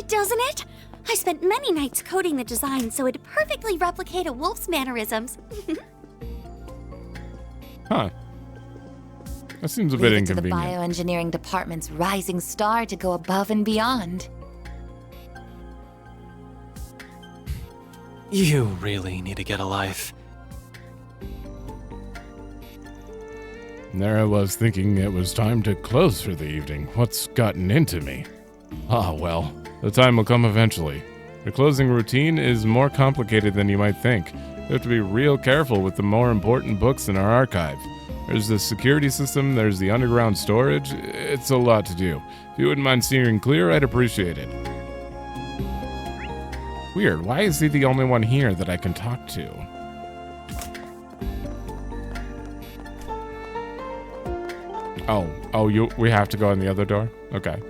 Doesn't it? I spent many nights coding the design so it'd perfectly replicate a wolf's mannerisms. Huh. That seems a bit Leave it to the inconvenient. bioengineering department's rising star to go above and beyond. You really need to get a life. There I was thinking it was time to close for the evening. What's gotten into me? Ah, well, the time will come eventually. The closing routine is more complicated than you might think. You have to be real careful with the more important books in our archive. There's the security system, there's the underground storage. It's a lot to do. If you wouldn't mind steering clear, I'd appreciate it. Weird, why is he the only one here that I can talk to? We have to go in the other door? Okay.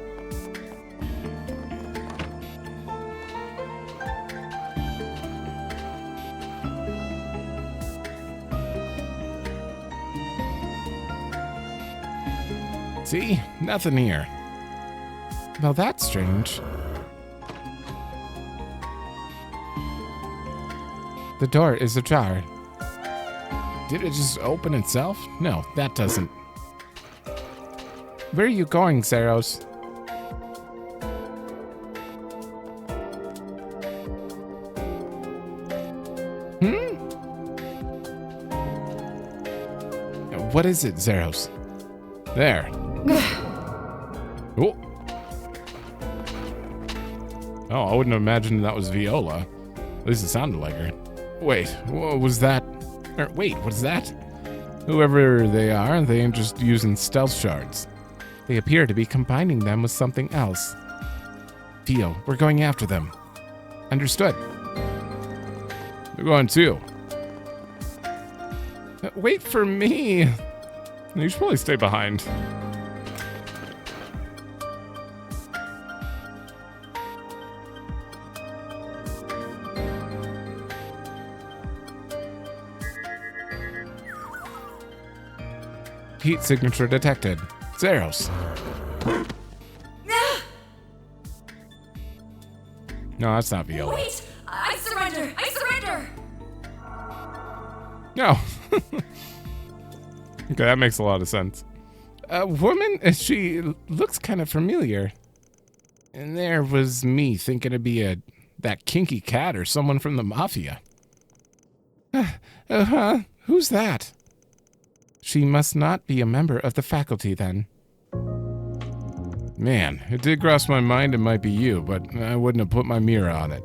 See? Nothing here. Well, that's strange. The door is ajar. Did it just open itself? No, that doesn't. Where are you going, Zeros? What is it, Zeros? There. Oh. Oh, I wouldn't have imagined that was Viola. At least it sounded like her. Wait, what was that? Wait, what is that? Whoever they are, they ain't just using stealth shards. They appear to be combining them with something else. Theo, we're going after them. Understood. We're going too. Wait for me. You should probably stay behind. Heat signature detected. Zeros. No, that's not Viola. Wait! I surrender! I surrender! No. Okay, that makes a lot of sense. A woman, she looks kind of familiar. And there was me thinking it'd be that kinky cat or someone from the mafia. Who's that? She must not be a member of the faculty then. Man, it did cross my mind it might be you, but I wouldn't have put my mirror on it.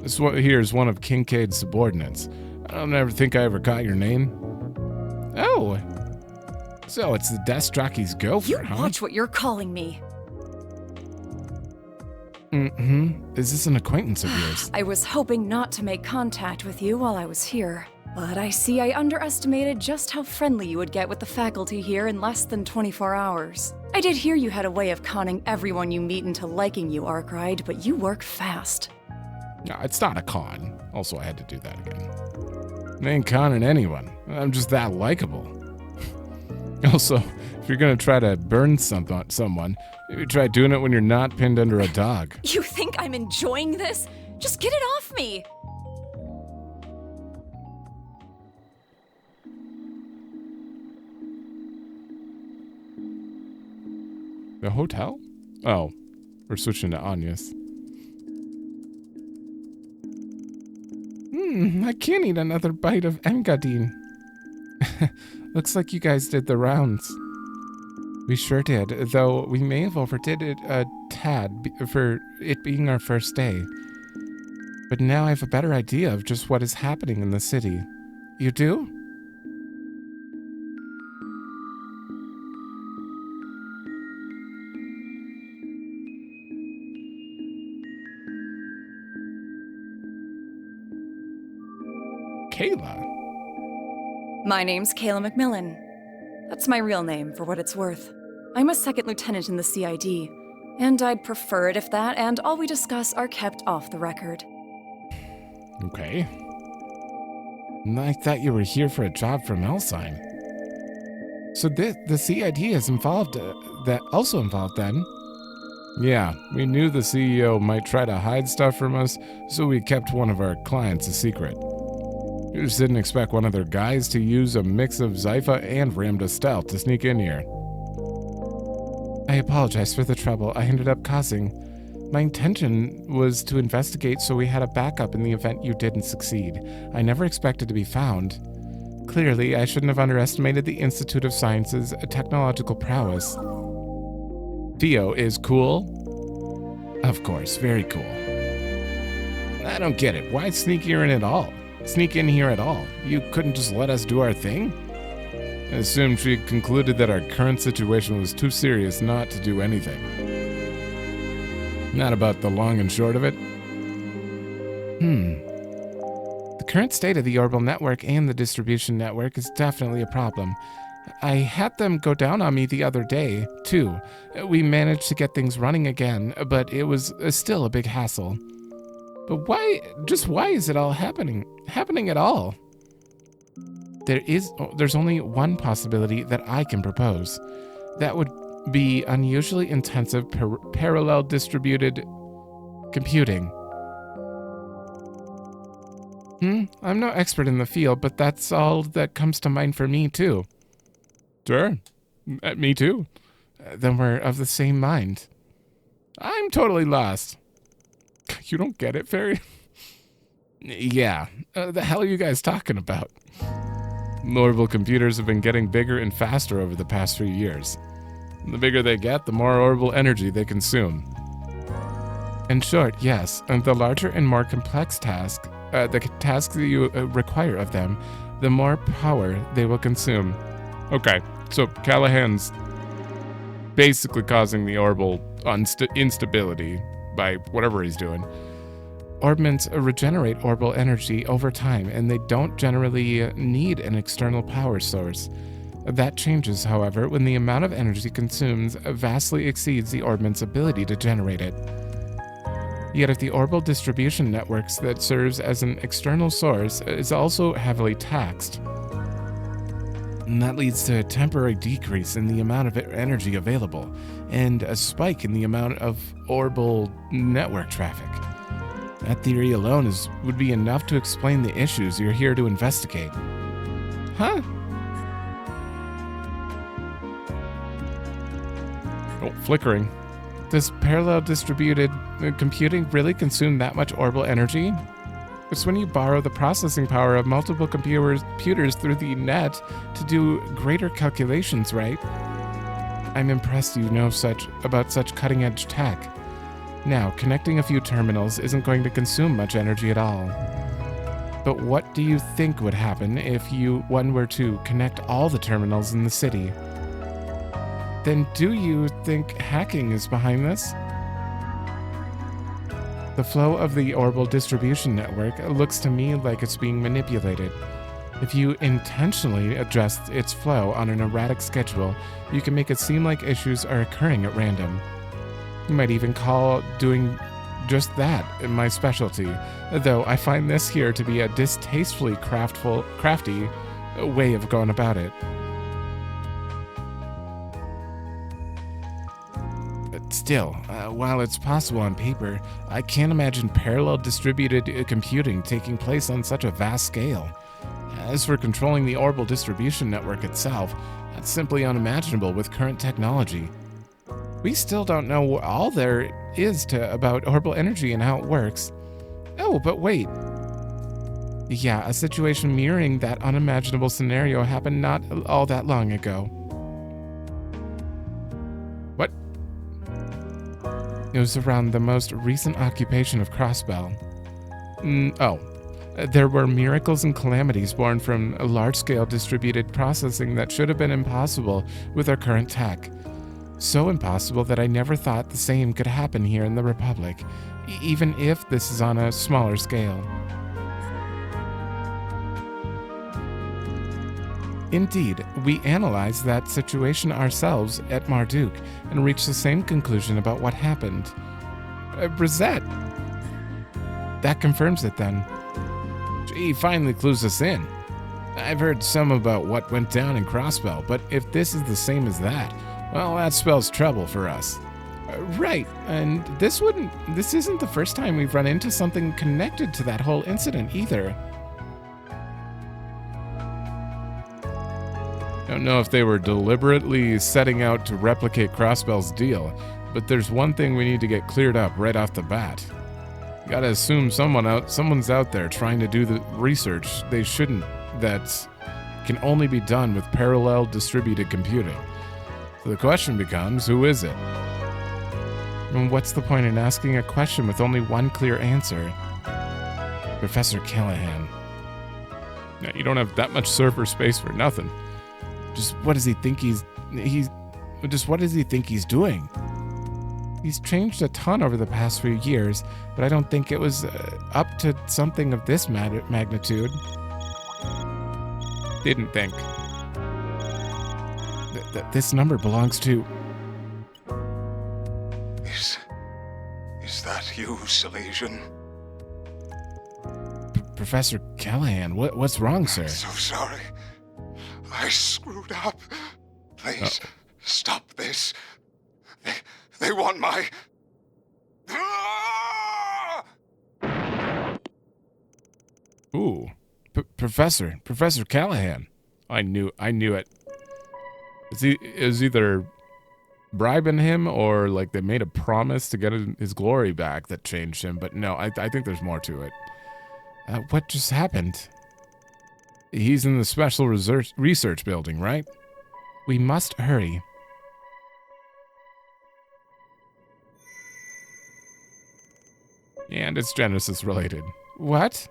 This one here is one of Kincaid's subordinates. I don't ever think I ever caught your name. Oh, so it's the desk jockey's gopher, huh? You watch what you're calling me. Is this an acquaintance of yours? I was hoping not to make contact with you while I was here, but I see I underestimated just how friendly you would get with the faculty here in less than 24 hours. I did hear you had a way of conning everyone you meet into liking you, Arkride, but you work fast. No, it's not a con. Also, I had to do that again. I ain't conning anyone. I'm just that likable. Also, if you're gonna try to burn someone, maybe try doing it when you're not pinned under a dog. You think I'm enjoying this? Just get it off me! The hotel? Oh, we're switching to Anya's. I can't eat another bite of Engadine. Looks like you guys did the rounds. We sure did, though we may have overdid it a tad for it being our first day. But now I have a better idea of just what is happening in the city. You do? Kayla? My name's Kayla McMillan. That's my real name, for what it's worth. I'm a second lieutenant in the CID, and I'd prefer it if that and all we discuss are kept off the record. Okay. I thought you were here for a job from Elsign. So the CID is involved, also involved then? Yeah, we knew the CEO might try to hide stuff from us, so we kept one of our clients a secret. We just didn't expect one of their guys to use a mix of Zypha and Ramda stealth to sneak in here. I apologize for the trouble I ended up causing. My intention was to investigate so we had a backup in the event you didn't succeed. I never expected to be found. Clearly, I shouldn't have underestimated the Institute of Science's technological prowess. Theo is cool? Of course, very cool. I don't get it. Why sneak in here at all? You couldn't just let us do our thing? I assumed she concluded that our current situation was too serious not to do anything. Not about the long and short of it. The current state of the orbital network and the distribution network is definitely a problem. I had them go down on me the other day, too. We managed to get things running again, but it was still a big hassle. But why is it all happening at all? There's only one possibility that I can propose. That would be unusually intensive parallel distributed computing. I'm no expert in the field, but that's all that comes to mind for me, too. Sure. Me too. Then we're of the same mind. I'm totally lost. You don't get it, Fairy? Yeah. The hell are you guys talking about? Orbital computers have been getting bigger and faster over the past few years. The bigger they get, the more orbital energy they consume. In short, yes, and the larger and more complex tasks that you require of them, the more power they will consume. Okay, so Callahan's basically causing the orbital instability by whatever he's doing. Orbments regenerate orbital energy over time, and they don't generally need an external power source. That changes, however, when the amount of energy consumed vastly exceeds the orbment's ability to generate it. Yet if the orbital distribution networks that serves as an external source is also heavily taxed, and that leads to a temporary decrease in the amount of energy available, and a spike in the amount of orbital network traffic. That theory alone would be enough to explain the issues you're here to investigate. Huh? Oh, flickering. Does parallel distributed computing really consume that much orbital energy? It's when you borrow the processing power of multiple computers through the net to do greater calculations, right? I'm impressed you know about such cutting-edge tech. Now, connecting a few terminals isn't going to consume much energy at all. But what do you think would happen if one were to connect all the terminals in the city? Then do you think hacking is behind this? The flow of the orbital distribution network looks to me like it's being manipulated. If you intentionally adjust its flow on an erratic schedule, you can make it seem like issues are occurring at random. You might even call doing just that my specialty, though I find this here to be a distastefully crafty way of going about it. But still, while it's possible on paper, I can't imagine parallel distributed computing taking place on such a vast scale. As for controlling the orbital distribution network itself, that's simply unimaginable with current technology. We still don't know all there is about orbital energy and how it works. Oh, but wait. Yeah, a situation mirroring that unimaginable scenario happened not all that long ago. What? It was around the most recent occupation of Crossbell. There were miracles and calamities born from a large-scale distributed processing that should have been impossible with our current tech. So impossible that I never thought the same could happen here in the Republic, even if this is on a smaller scale. Indeed, we analyzed that situation ourselves at Marduk and reached the same conclusion about what happened. Brisette! That confirms it then. She finally clues us in. I've heard some about what went down in Crossbell, but if this is the same as that, well, that spells trouble for us. Right, and this isn't the first time we've run into something connected to that whole incident either. Don't know if they were deliberately setting out to replicate Crossbell's deal, but there's one thing we need to get cleared up right off the bat. Gotta assume someone's out there trying to do the research they shouldn't, that can only be done with parallel distributed computing. So the question becomes, who is it? And what's the point in asking a question with only one clear answer? Professor Callahan. Now, you don't have that much server space for nothing. Just what does he think he's doing? He's changed a ton over the past few years, but I don't think it was up to something of this magnitude. Didn't think. This number belongs to... Is that you, Silesian? Professor Callahan, what's wrong, sir? I'm so sorry. I screwed up. Please, stop this. They want my... Ooh, Professor Callahan. I knew it. It was either bribing him or like they made a promise to get his glory back that changed him. But no, I think there's more to it. What just happened? He's in the special research building, right? We must hurry. And it's Genesis related. What?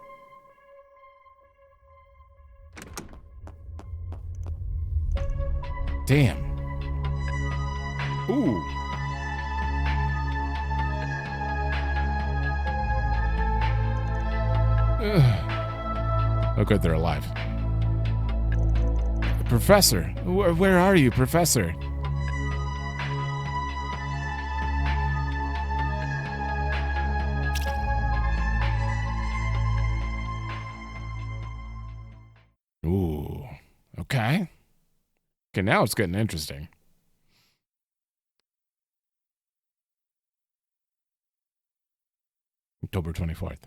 Damn. Ooh. Oh, good, they're alive. Professor, where are you, Professor? Ooh, okay. Okay, now it's getting interesting. October 24th.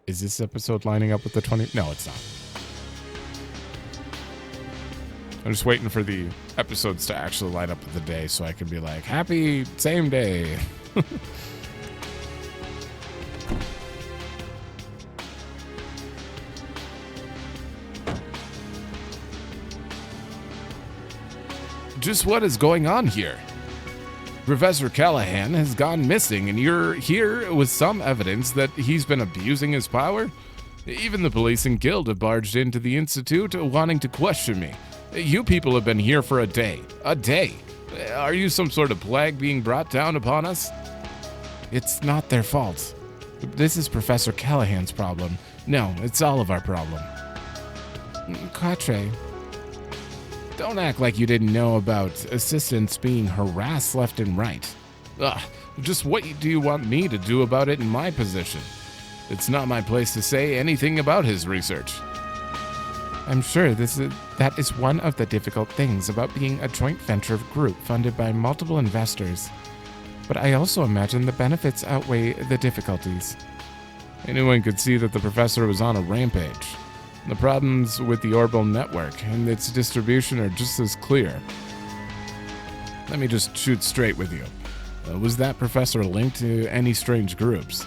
Is this episode lining up with the 20? No, it's not. I'm just waiting for the episodes to actually line up with the day so I can be like, happy same day. Just what is going on here? Professor Callahan has gone missing, and you're here with some evidence that he's been abusing his power? Even the police and guild have barged into the Institute wanting to question me. You people have been here for a day. A day? Are you some sort of plague being brought down upon us? It's not their fault. This is Professor Callahan's problem. No, it's all of our problem. Quatre, don't act like you didn't know about assistants being harassed left and right. Just what do you want me to do about it in my position? It's not my place to say anything about his research. I'm sure that is one of the difficult things about being a joint venture group funded by multiple investors. But I also imagine the benefits outweigh the difficulties. Anyone could see that the professor was on a rampage. The problems with the orbital network and its distribution are just as clear. Let me just shoot straight with you. Was that professor linked to any strange groups?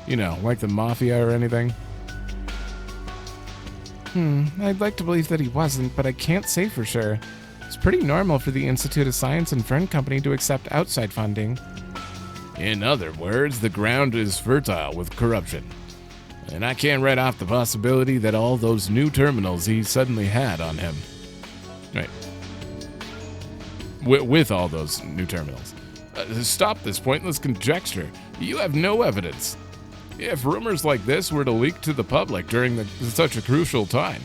You know, like the Mafia or anything? I'd like to believe that he wasn't, but I can't say for sure. It's pretty normal for the Institute of Science and Fern Company to accept outside funding. In other words, the ground is fertile with corruption. And I can't write off the possibility that all those new terminals he suddenly had on him. Right. With all those new terminals. Stop this pointless conjecture. You have no evidence. If rumors like this were to leak to the public during such a crucial time.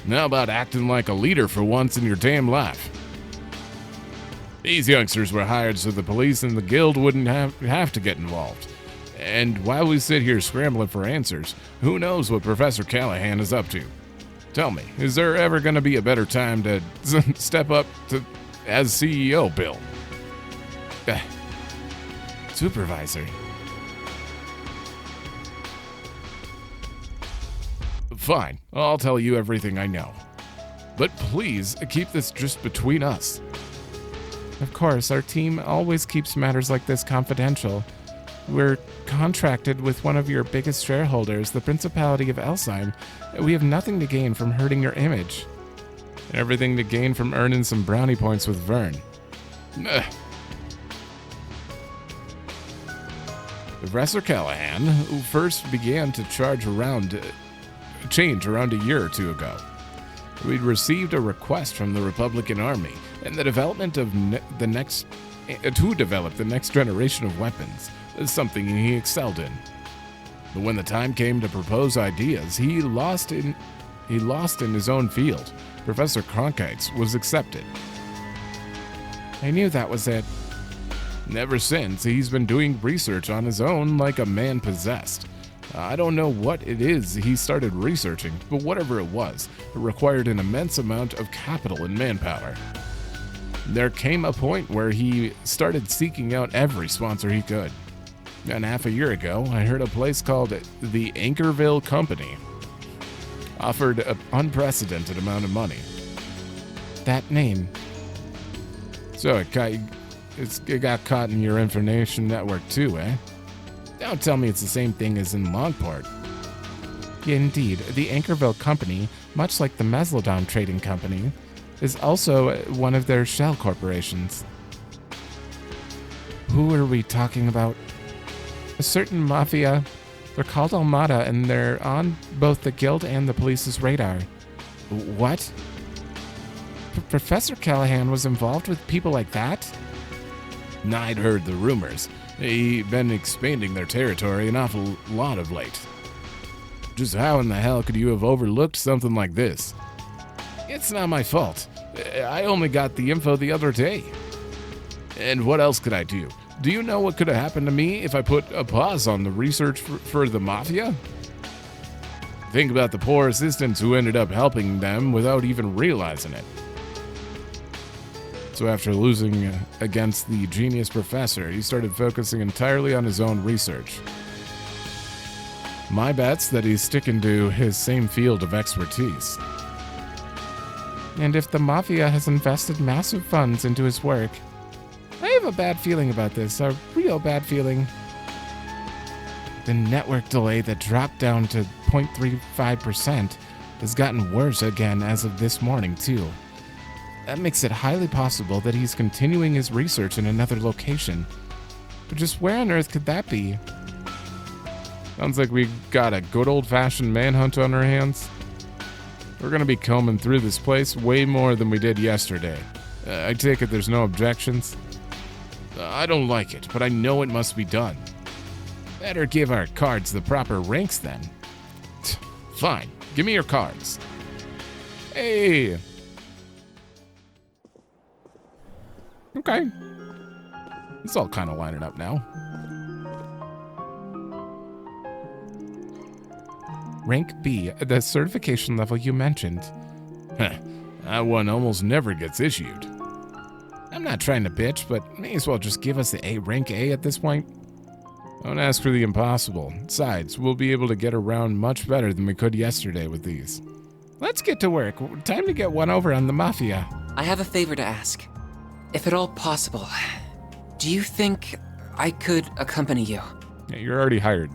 How about acting like a leader for once in your damn life? These youngsters were hired so the police and the guild wouldn't have to get involved. And while we sit here scrambling for answers, who knows what Professor Callahan is up to? Tell me, is there ever going to be a better time to step up as CEO, Bill? Supervisor. Fine, I'll tell you everything I know. But please, keep this just between us. Of course, our team always keeps matters like this confidential. We're contracted with one of your biggest shareholders, the Principality of Elsheim. We have nothing to gain from hurting your image. Everything to gain from earning some brownie points with Vern. Ugh. Professor Callahan, who first began to change around a year or two ago. We'd received a request from the Republican Army and the development of to develop the next generation of weapons is something he excelled in. But when the time came to propose ideas, he lost in his own field. Professor Cronkite's was accepted. I knew that was it. Ever since, he's been doing research on his own like a man possessed. I don't know what it is he started researching, but whatever it was, it required an immense amount of capital and manpower. There came a point where he started seeking out every sponsor he could. And half a year ago, I heard a place called the Anchorville Company offered an unprecedented amount of money. That name. So it got caught in your information network too, eh? Don't tell me it's the same thing as in Longport. Yeah, indeed, the Anchorville Company, much like the Meslodon Trading Company, is also one of their shell corporations. Who are we talking about? A certain mafia. They're called Almada, and they're on both the guild and the police's radar. What? Professor Callahan was involved with people like that? I'd heard the rumors. They've been expanding their territory an awful lot of late. Just how in the hell could you have overlooked something like this? It's not my fault. I only got the info the other day. And what else could I do? Do you know what could have happened to me if I put a pause on the research for the Mafia? Think about the poor assistants who ended up helping them without even realizing it. So after losing against the genius professor, he started focusing entirely on his own research. My bet's that he's sticking to his same field of expertise. And if the Mafia has invested massive funds into his work, I have a bad feeling about this, a real bad feeling. The network delay that dropped down to 0.35% has gotten worse again as of this morning, too. That makes it highly possible that he's continuing his research in another location. But just where on earth could that be? Sounds like we got a good old-fashioned manhunt on our hands. We're gonna be combing through this place way more than we did yesterday. I take it there's no objections? I don't like it, but I know it must be done. Better give our cards the proper ranks then. Fine, give me your cards. Hey! Okay. It's all kind of lining up now. Rank B, the certification level you mentioned. That one almost never gets issued. I'm not trying to bitch, but may as well just give us the rank A at this point. Don't ask for the impossible. Besides, we'll be able to get around much better than we could yesterday with these. Let's get to work. Time to get one over on the Mafia. I have a favor to ask. If at all possible, do you think I could accompany you? Yeah, you're already hired.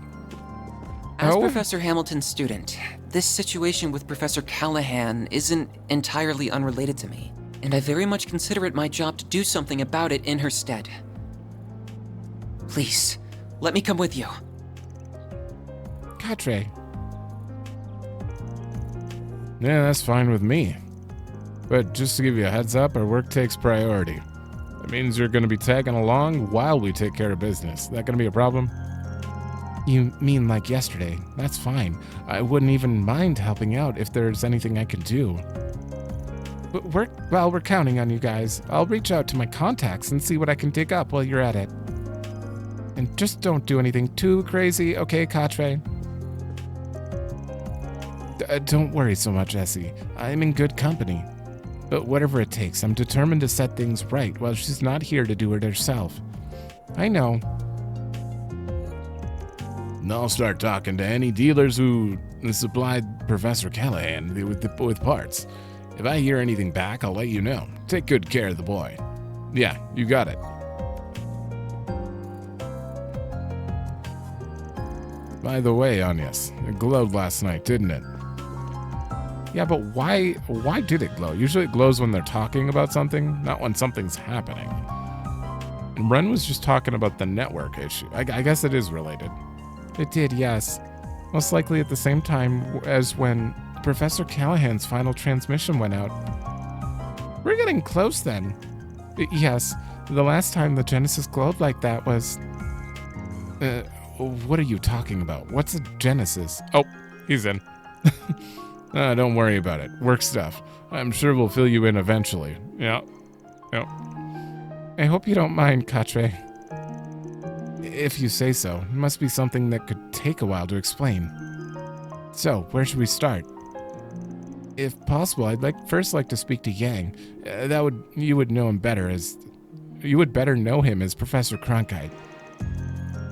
As Professor Hamilton's student, this situation with Professor Callahan isn't entirely unrelated to me, and I very much consider it my job to do something about it in her stead. Please, let me come with you. Katre. Yeah, that's fine with me. But just to give you a heads up, our work takes priority. That means you're going to be tagging along while we take care of business. That going to be a problem? You mean like yesterday? That's fine. I wouldn't even mind helping out if there's anything I could do. We're counting on you guys. I'll reach out to my contacts and see what I can dig up while you're at it. And just don't do anything too crazy, okay, Katre? Don't worry so much, Essie. I'm in good company. But whatever it takes, I'm determined to set things right while she's not here to do it herself. I know. I'll start talking to any dealers who supplied Professor Callahan with parts. If I hear anything back, I'll let you know. Take good care of the boy. Yeah, you got it. By the way, Agnes, it glowed last night, didn't it? Yeah, but why did it glow? Usually it glows when they're talking about something, not when something's happening. And Ren was just talking about the network issue. I guess it is related. It did, yes. Most likely at the same time as when Professor Callahan's final transmission went out. We're getting close then. Yes, the last time the Genesis glowed like that was... what are you talking about? What's a Genesis? Oh, he's in. Don't worry about it. Work stuff. I'm sure we'll fill you in eventually. Yeah. I hope you don't mind, Katre. If you say so. It must be something that could take a while to explain. So, where should we start? If possible, I'd first like to speak to Yang. You would know him better as... You would better know him as Professor Cronkite.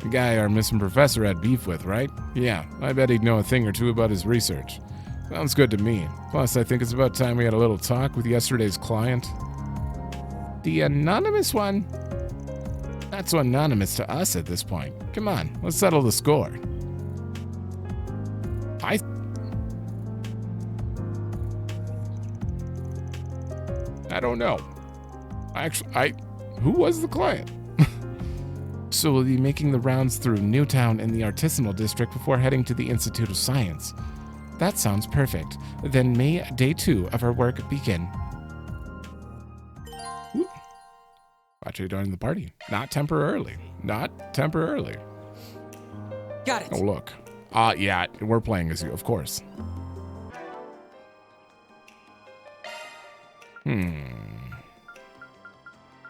The guy our missing professor had beef with, right? Yeah, I bet he'd know a thing or two about his research. Sounds good to me. Plus, I think it's about time we had a little talk with yesterday's client. The anonymous one? Not so anonymous to us at this point. Come on, let's settle the score. I don't know. Who was the client? So we'll be making the rounds through Newtown and the Artisanal District before heading to the Institute of Science. That sounds perfect. Then may day 2 of our work begin. Watch you join the party. Not temporarily. Not temporarily. Got it. Oh, look. Yeah, we're playing as you, of course.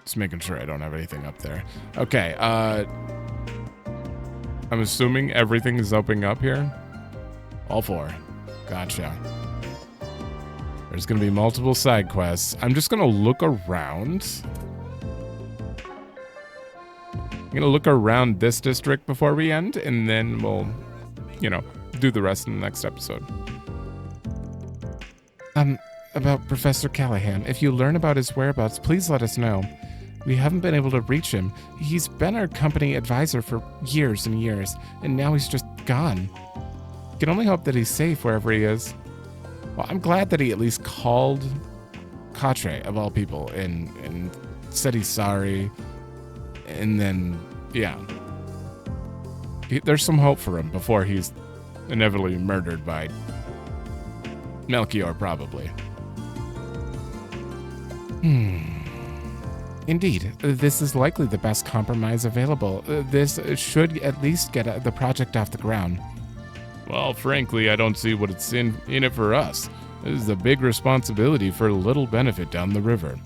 Just making sure I don't have anything up there. Okay, I'm assuming everything is opening up here. All 4. Gotcha. There's gonna be multiple side quests. I'm just gonna look around. I'm gonna look around this district before we end, and then we'll, do the rest in the next episode. About Professor Callahan, if you learn about his whereabouts, please let us know. We haven't been able to reach him. He's been our company advisor for years and years, and now he's just gone. Can only hope that he's safe wherever he is. Well, I'm glad that he at least called Katre, of all people, and said he's sorry. And then, yeah. There's some hope for him before he's inevitably murdered by Melchior, probably. Indeed, this is likely the best compromise available. This should at least get the project off the ground. Well, frankly, I don't see what it's in it for us. This is a big responsibility for little benefit down the river.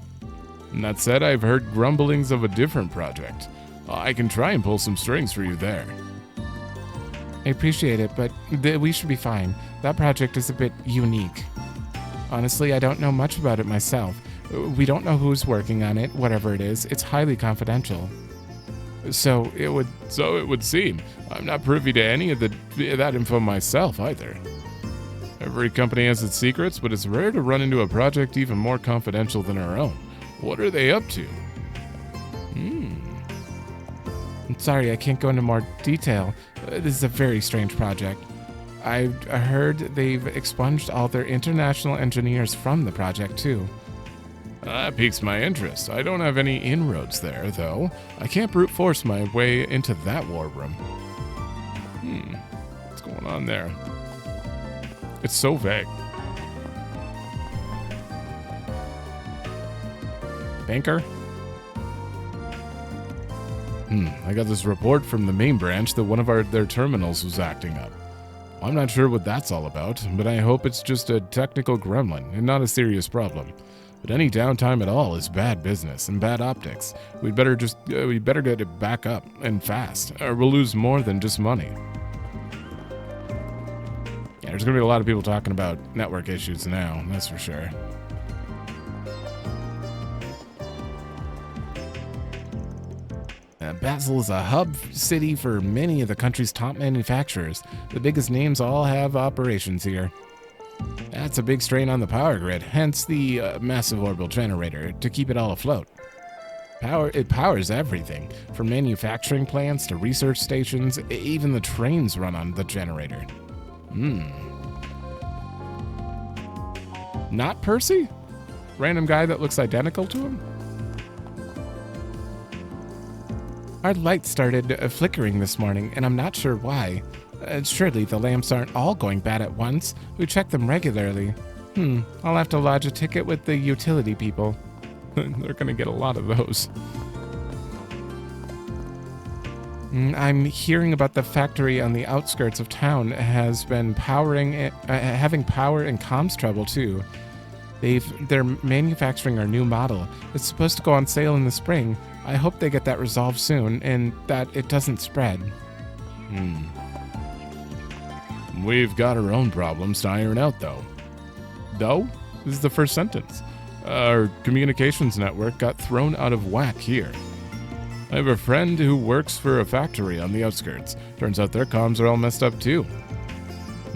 And that said, I've heard grumblings of a different project. I can try and pull some strings for you there. I appreciate it, but we should be fine. That project is a bit unique. Honestly, I don't know much about it myself. We don't know who's working on it, whatever it is. It's highly confidential. So it would seem. I'm not privy to any of that info myself either. Every company has its secrets, but it's rare to run into a project even more confidential than our own. What are they up to? I'm sorry, I can't go into more detail. This is a very strange project. I've heard they've expunged all their international engineers from the project, too. That piques my interest. I don't have any inroads there, though. I can't brute force my way into that war room. What's going on there? It's so vague. Banker? I got this report from the main branch that one of their terminals was acting up. I'm not sure what that's all about, but I hope it's just a technical gremlin and not a serious problem. But any downtime at all is bad business and bad optics. We'd better get it back up and fast, or we'll lose more than just money. Yeah, there's gonna be a lot of people talking about network issues now, that's for sure. Basel is a hub city for many of the country's top manufacturers. The biggest names all have operations here. That's a big strain on the power grid, hence the massive orbital generator to keep it all afloat. It powers everything, from manufacturing plants to research stations. Even the trains run on the generator. Not Percy? Random guy that looks identical to him? Our lights started flickering this morning, and I'm not sure why. Surely the lamps aren't all going bad at once. We check them regularly. I'll have to lodge a ticket with the utility people. They're gonna get a lot of those. I'm hearing about the factory on the outskirts of town has been having power and comms trouble too. They're manufacturing our new model. It's supposed to go on sale in the spring. I hope they get that resolved soon and that it doesn't spread. We've got our own problems to iron out, though. Though? This is the first sentence. Our communications network got thrown out of whack here. I have a friend who works for a factory on the outskirts. Turns out their comms are all messed up, too.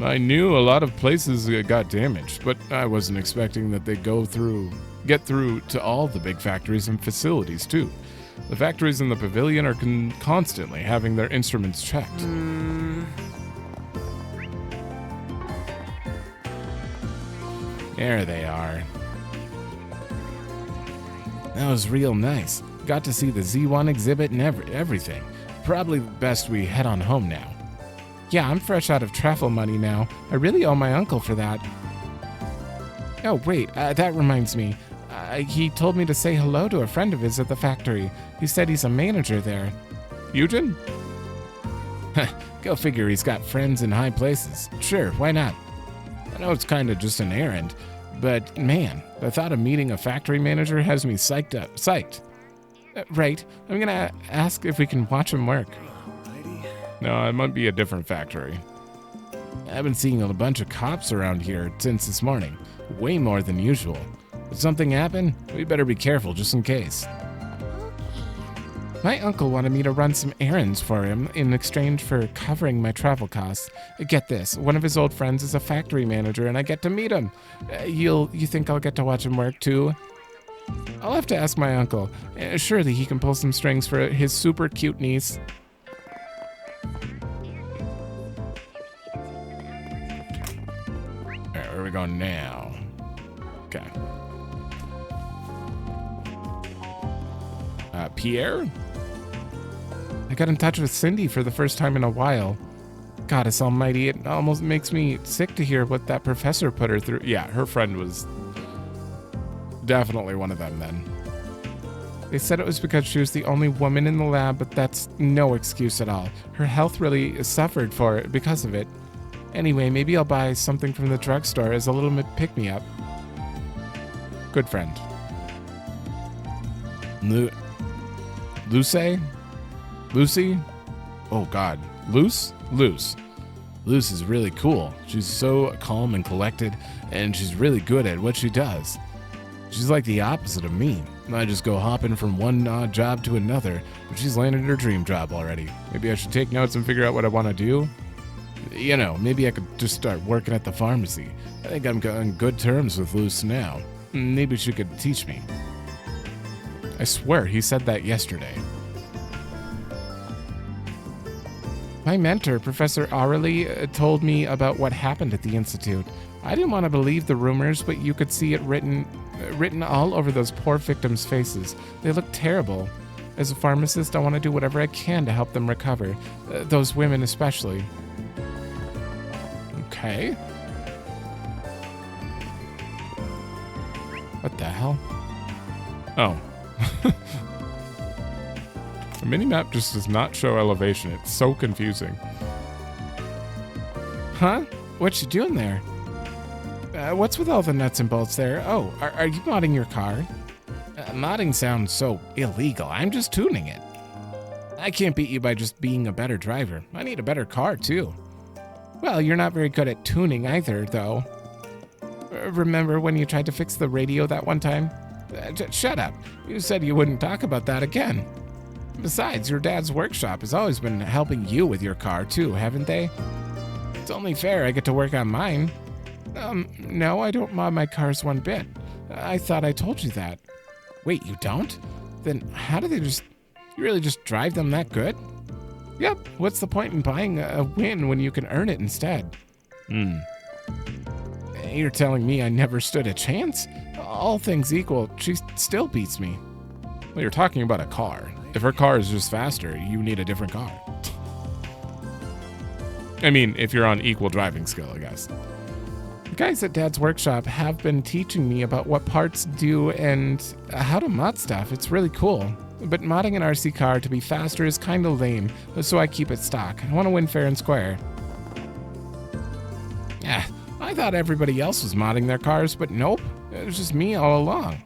I knew a lot of places got damaged, but I wasn't expecting that they'd get through to all the big factories and facilities, too. The factories in the pavilion are constantly having their instruments checked. There they are. That was real nice. Got to see the Z1 exhibit and everything. Probably best we head on home now. Yeah, I'm fresh out of travel money now. I really owe my uncle for that. Oh, wait, that reminds me. He told me to say hello to a friend of his at the factory. He said he's a manager there. Eugen? Go figure he's got friends in high places. Sure, why not? I know it's kind of just an errand, but man, the thought of meeting a factory manager has me psyched. Right, I'm gonna ask if we can watch him work. No, it might be a different factory. I've been seeing a bunch of cops around here since this morning. Way more than usual. If something happened, we better be careful just in case. My uncle wanted me to run some errands for him in exchange for covering my travel costs. Get this, one of his old friends is a factory manager and I get to meet him. You think I'll get to watch him work too? I'll have to ask my uncle. Surely he can pull some strings for his super cute niece. Where are we going now? Okay. Pierre? I got in touch with Cindy for the first time in a while. Goddess almighty, it almost makes me sick to hear what that professor put her through. Yeah, her friend was definitely one of them then. They said it was because she was the only woman in the lab, but that's no excuse at all. Her health really suffered for it because of it. Anyway, maybe I'll buy something from the drugstore as a little pick-me-up. Good friend. Lucy? Oh god. Luce is really cool. She's so calm and collected, and she's really good at what she does. She's like the opposite of me. I just go hopping from one odd job to another, but she's landed her dream job already. Maybe I should take notes and figure out what I want to do. You know, maybe I could just start working at the pharmacy. I think I'm on good terms with Luce now. Maybe she could teach me. I swear he said that yesterday. My mentor, Professor Aureli, told me about what happened at the Institute. I didn't want to believe the rumors, but you could see it written all over those poor victims' faces. They look terrible. As a pharmacist, I want to do whatever I can to help them recover. Those women especially. Okay. What the hell? Oh. The minimap just does not show elevation. It's so confusing. Huh? What you doing there? What's with all the nuts and bolts there? Oh, are you modding your car? Modding sounds so illegal. I'm just tuning it. I can't beat you by just being a better driver. I need a better car, too. Well, you're not very good at tuning either, though. Remember when you tried to fix the radio that one time? Shut up. You said you wouldn't talk about that again. Besides, your dad's workshop has always been helping you with your car, too, haven't they? It's only fair I get to work on mine. No, I don't mod my cars one bit. I thought I told you that. Wait, you don't? Then how do they you really just drive them that good? Yep, what's the point in buying a win when you can earn it instead? You're telling me I never stood a chance? All things equal, she still beats me. Well, you're talking about a car. If her car is just faster, you need a different car. I mean, if you're on equal driving skill, I guess. The guys at Dad's workshop have been teaching me about what parts do and how to mod stuff. It's really cool. But modding an RC car to be faster is kinda lame, so I keep it stock. I want to win fair and square. I thought everybody else was modding their cars, but nope. It was just me all along.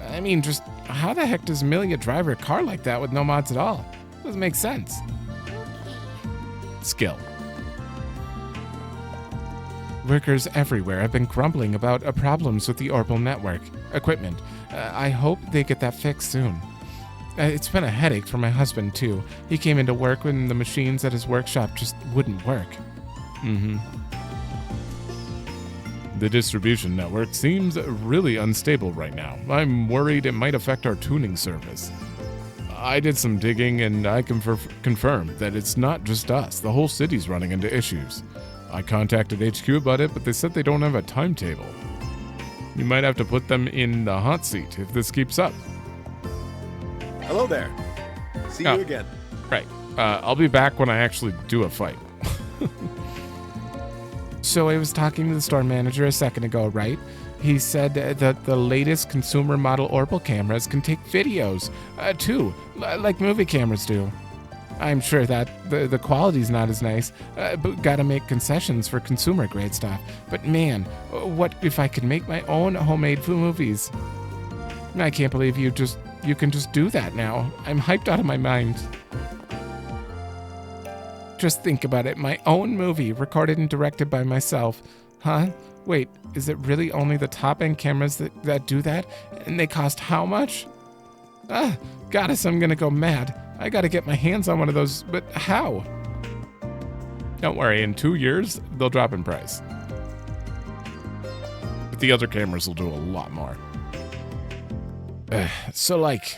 I mean, just how the heck does Amelia drive her car like that with no mods at all? Doesn't make sense. Skill. Workers everywhere have been grumbling about problems with the Orbital network equipment. I hope they get that fixed soon. It's been a headache for my husband, too. He came into work when the machines at his workshop just wouldn't work. The distribution network seems really unstable right now. I'm worried it might affect our tuning service. I did some digging and I can confirm that it's not just us. The whole city's running into issues. I contacted HQ about it, but they said they don't have a timetable. You might have to put them in the hot seat if this keeps up. Hello there. See you again. Right. I'll be back when I actually do a fight. So I was talking to the store manager a second ago, right? He said that the latest consumer model Orbital cameras can take videos, too, like movie cameras do. I'm sure that the quality's not as nice, but gotta make concessions for consumer grade stuff. But man, what if I could make my own homemade movies? I can't believe you can just do that now. I'm hyped out of my mind. Just think about it, my own movie, recorded and directed by myself. Huh? Wait, is it really only the top-end cameras that do that? And they cost how much? Goddess, I'm gonna go mad. I gotta get my hands on one of those, but how? Don't worry, in 2 years, they'll drop in price. But the other cameras will do a lot more. So, like,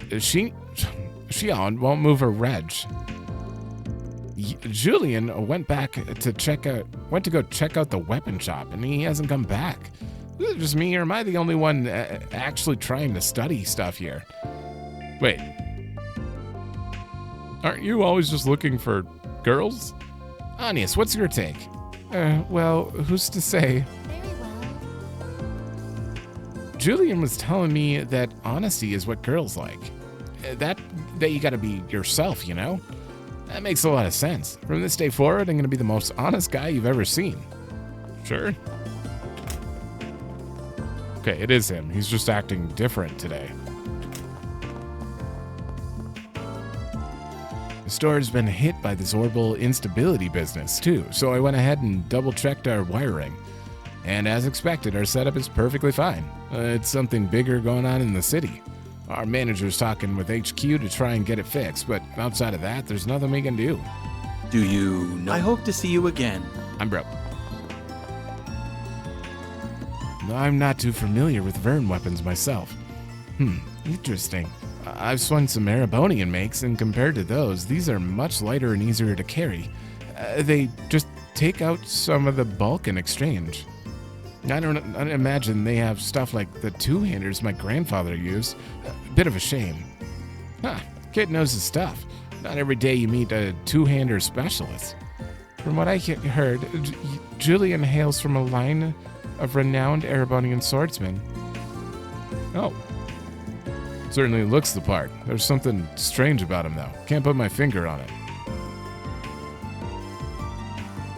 Xion won't move her reg. Julian went to go check out the weapon shop, and he hasn't come back. Is it just me, or am I the only one actually trying to study stuff here? Wait. Aren't you always just looking for girls? Anius, what's your take? Well, who's to say? Very well. Julian was telling me that honesty is what girls like. That you gotta be yourself, you know? That makes a lot of sense. From this day forward, I'm gonna be the most honest guy you've ever seen. Sure. Okay, it is him. He's just acting different today. The store's been hit by this orbital instability business, too, so I went ahead and double-checked our wiring. And as expected, our setup is perfectly fine. It's something bigger going on in the city. Our manager's talking with HQ to try and get it fixed, but outside of that, there's nothing we can do. Do you know? I hope to see you again. I'm broke. I'm not too familiar with Vern weapons myself. Interesting. I've swung some Erebonian makes, and compared to those, these are much lighter and easier to carry. They just take out some of the bulk in exchange. I don't imagine they have stuff like the two-handers my grandfather used. A bit of a shame. Kid knows his stuff. Not every day you meet a two-hander specialist. From what I heard, Julian hails from a line of renowned Erebonian swordsmen. Oh. Certainly looks the part. There's something strange about him, though. Can't put my finger on it.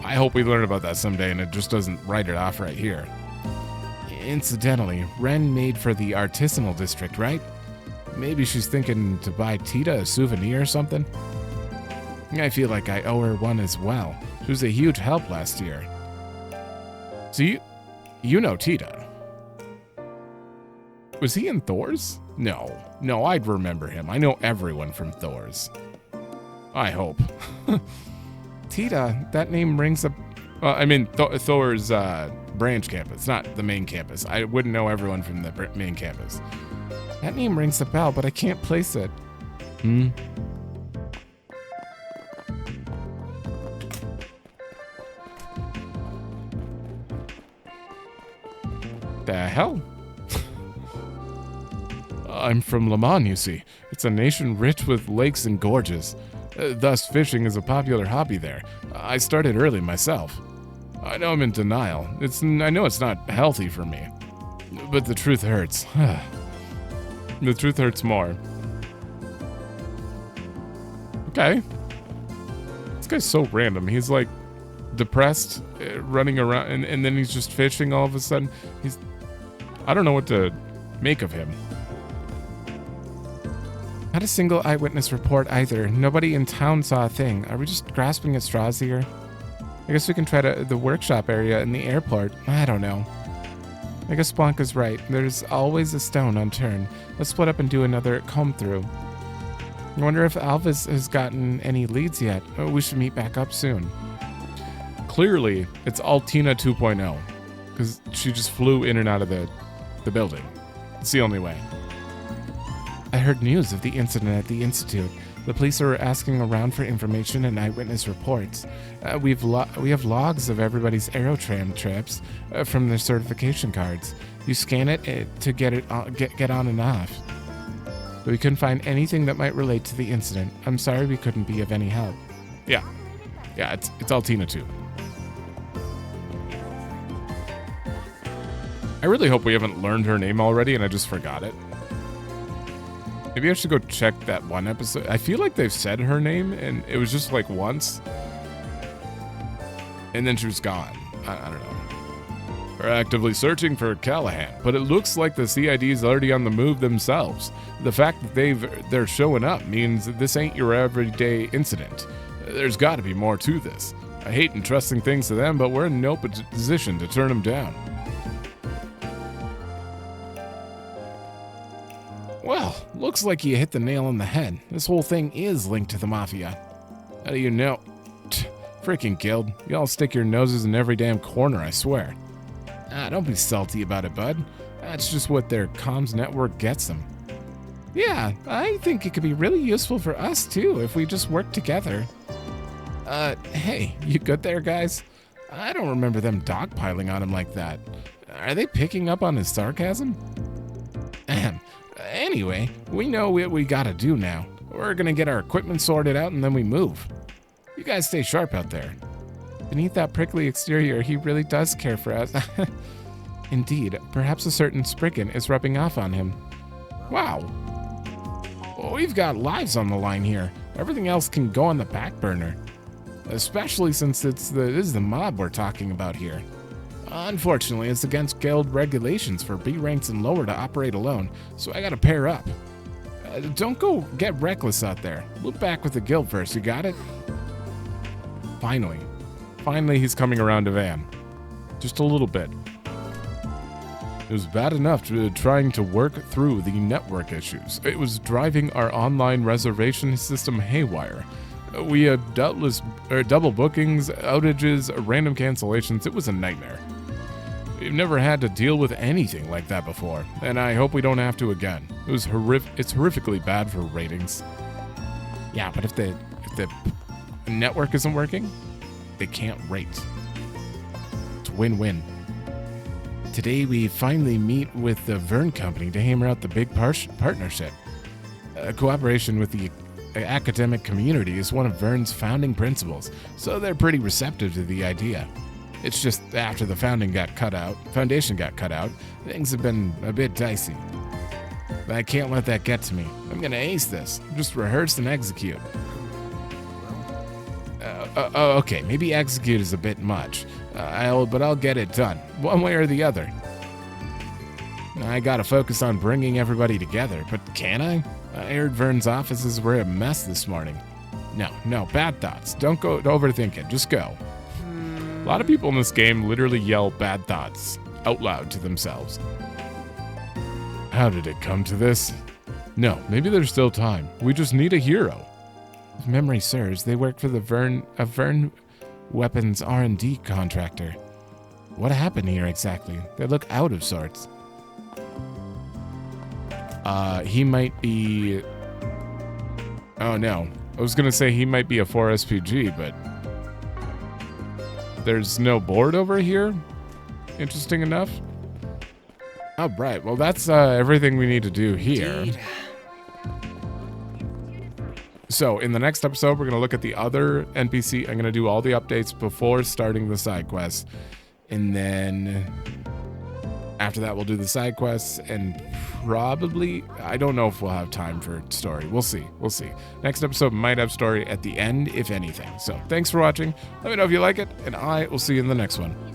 I hope we learn about that someday and it just doesn't write it off right here. Incidentally, Ren made for the artisanal district, right? Maybe she's thinking to buy Tita a souvenir or something? I feel like I owe her one as well. She was a huge help last year. So you know Tita. Was he in Thor's? No, I'd remember him. I know everyone from Thor's. I hope. Tita, that name rings a... Thor's branch campus, not the main campus. I wouldn't know everyone from the main campus. That name rings a bell, but I can't place it. The hell? I'm from Le Mans, you see. It's a nation rich with lakes and gorges. Thus, fishing is a popular hobby there. I started early myself. I know I'm in denial. I know it's not healthy for me. But the truth hurts. The truth hurts more. Okay. This guy's so random. He's like depressed, running around, and then he's just fishing all of a sudden. I don't know what to make of him. Not a single eyewitness report either. Nobody in town saw a thing. Are we just grasping at straws here? I guess we can try the workshop area in the airport. I don't know. I guess Blanca's right. There's always a stone unturned. Let's split up and do another comb through. I wonder if Alvis has gotten any leads yet. Oh, we should meet back up soon. Clearly, it's Altina 2.0. Because she just flew in and out of the building. It's the only way. I heard news of the incident at the Institute. The police are asking around for information and eyewitness reports. We have logs of everybody's Aerotram trips from their certification cards. You scan it to get on and off. But we couldn't find anything that might relate to the incident. I'm sorry we couldn't be of any help. Yeah, it's Altina 2. I really hope we haven't learned her name already and I just forgot it. Maybe I should go check that one episode. I feel like they've said her name and it was just like once. And then she was gone. I don't know. We're actively searching for Callahan, but it looks like the CID is already on the move themselves. The fact that they're showing up means that this ain't your everyday incident. There's got to be more to this. I hate entrusting things to them, but we're in no position to turn them down. Well, looks like you hit the nail on the head. This whole thing is linked to the Mafia. How do you know? Freaking guild. Y'all stick your noses in every damn corner, I swear. Don't be salty about it, bud. That's just what their comms network gets them. Yeah, I think it could be really useful for us, too, if we just work together. Hey, you good there, guys? I don't remember them dogpiling on him like that. Are they picking up on his sarcasm? Anyway, we know what we gotta do now. We're gonna get our equipment sorted out and then we move. You guys stay sharp out there. Beneath that prickly exterior, he really does care for us. Indeed, perhaps a certain spriggan is rubbing off on him. Wow. Well, we've got lives on the line here. Everything else can go on the back burner. Especially since this is the mob we're talking about here. Unfortunately, it's against guild regulations for B ranks and lower to operate alone, so I gotta pair up. Don't go get reckless out there. Loop back with the guild first, you got it? Finally, he's coming around to Van. Just a little bit. It was bad enough trying to work through the network issues. It was driving our online reservation system haywire. We had double bookings, outages, random cancellations. It was a nightmare. We've never had to deal with anything like that before, and I hope we don't have to again. It's horrifically bad for ratings. Yeah, but if the network isn't working, they can't rate. It's win-win. Today we finally meet with the Vern Company to hammer out the big partnership. Cooperation with the academic community is one of Vern's founding principles, so they're pretty receptive to the idea. It's just after the foundation got cut out, things have been a bit dicey. But I can't let that get to me. I'm gonna ace this. Just rehearse and execute. Okay, maybe execute is a bit much. But I'll get it done, one way or the other. I gotta focus on bringing everybody together, but can I? I heard Vern's offices were a mess this morning. No, bad thoughts. Don't overthink it, just go. A lot of people in this game literally yell bad thoughts out loud to themselves. How did it come to this? No, maybe there's still time. We just need a hero. If memory serves, they work for the Vern weapons R&D contractor. What happened here exactly? They look out of sorts. He might be... Oh, no. I was going to say he might be a 4SPG, but... There's no board over here? Interesting enough. Oh, right. Well, that's everything we need to do here. Indeed. So, in the next episode, we're going to look at the other NPC. I'm going to do all the updates before starting the side quests. And then after that, we'll do the side quests and probably, I don't know if we'll have time for story. We'll see. We'll see. Next episode might have story at the end, if anything. So, thanks for watching. Let me know if you like it, and I will see you in the next one.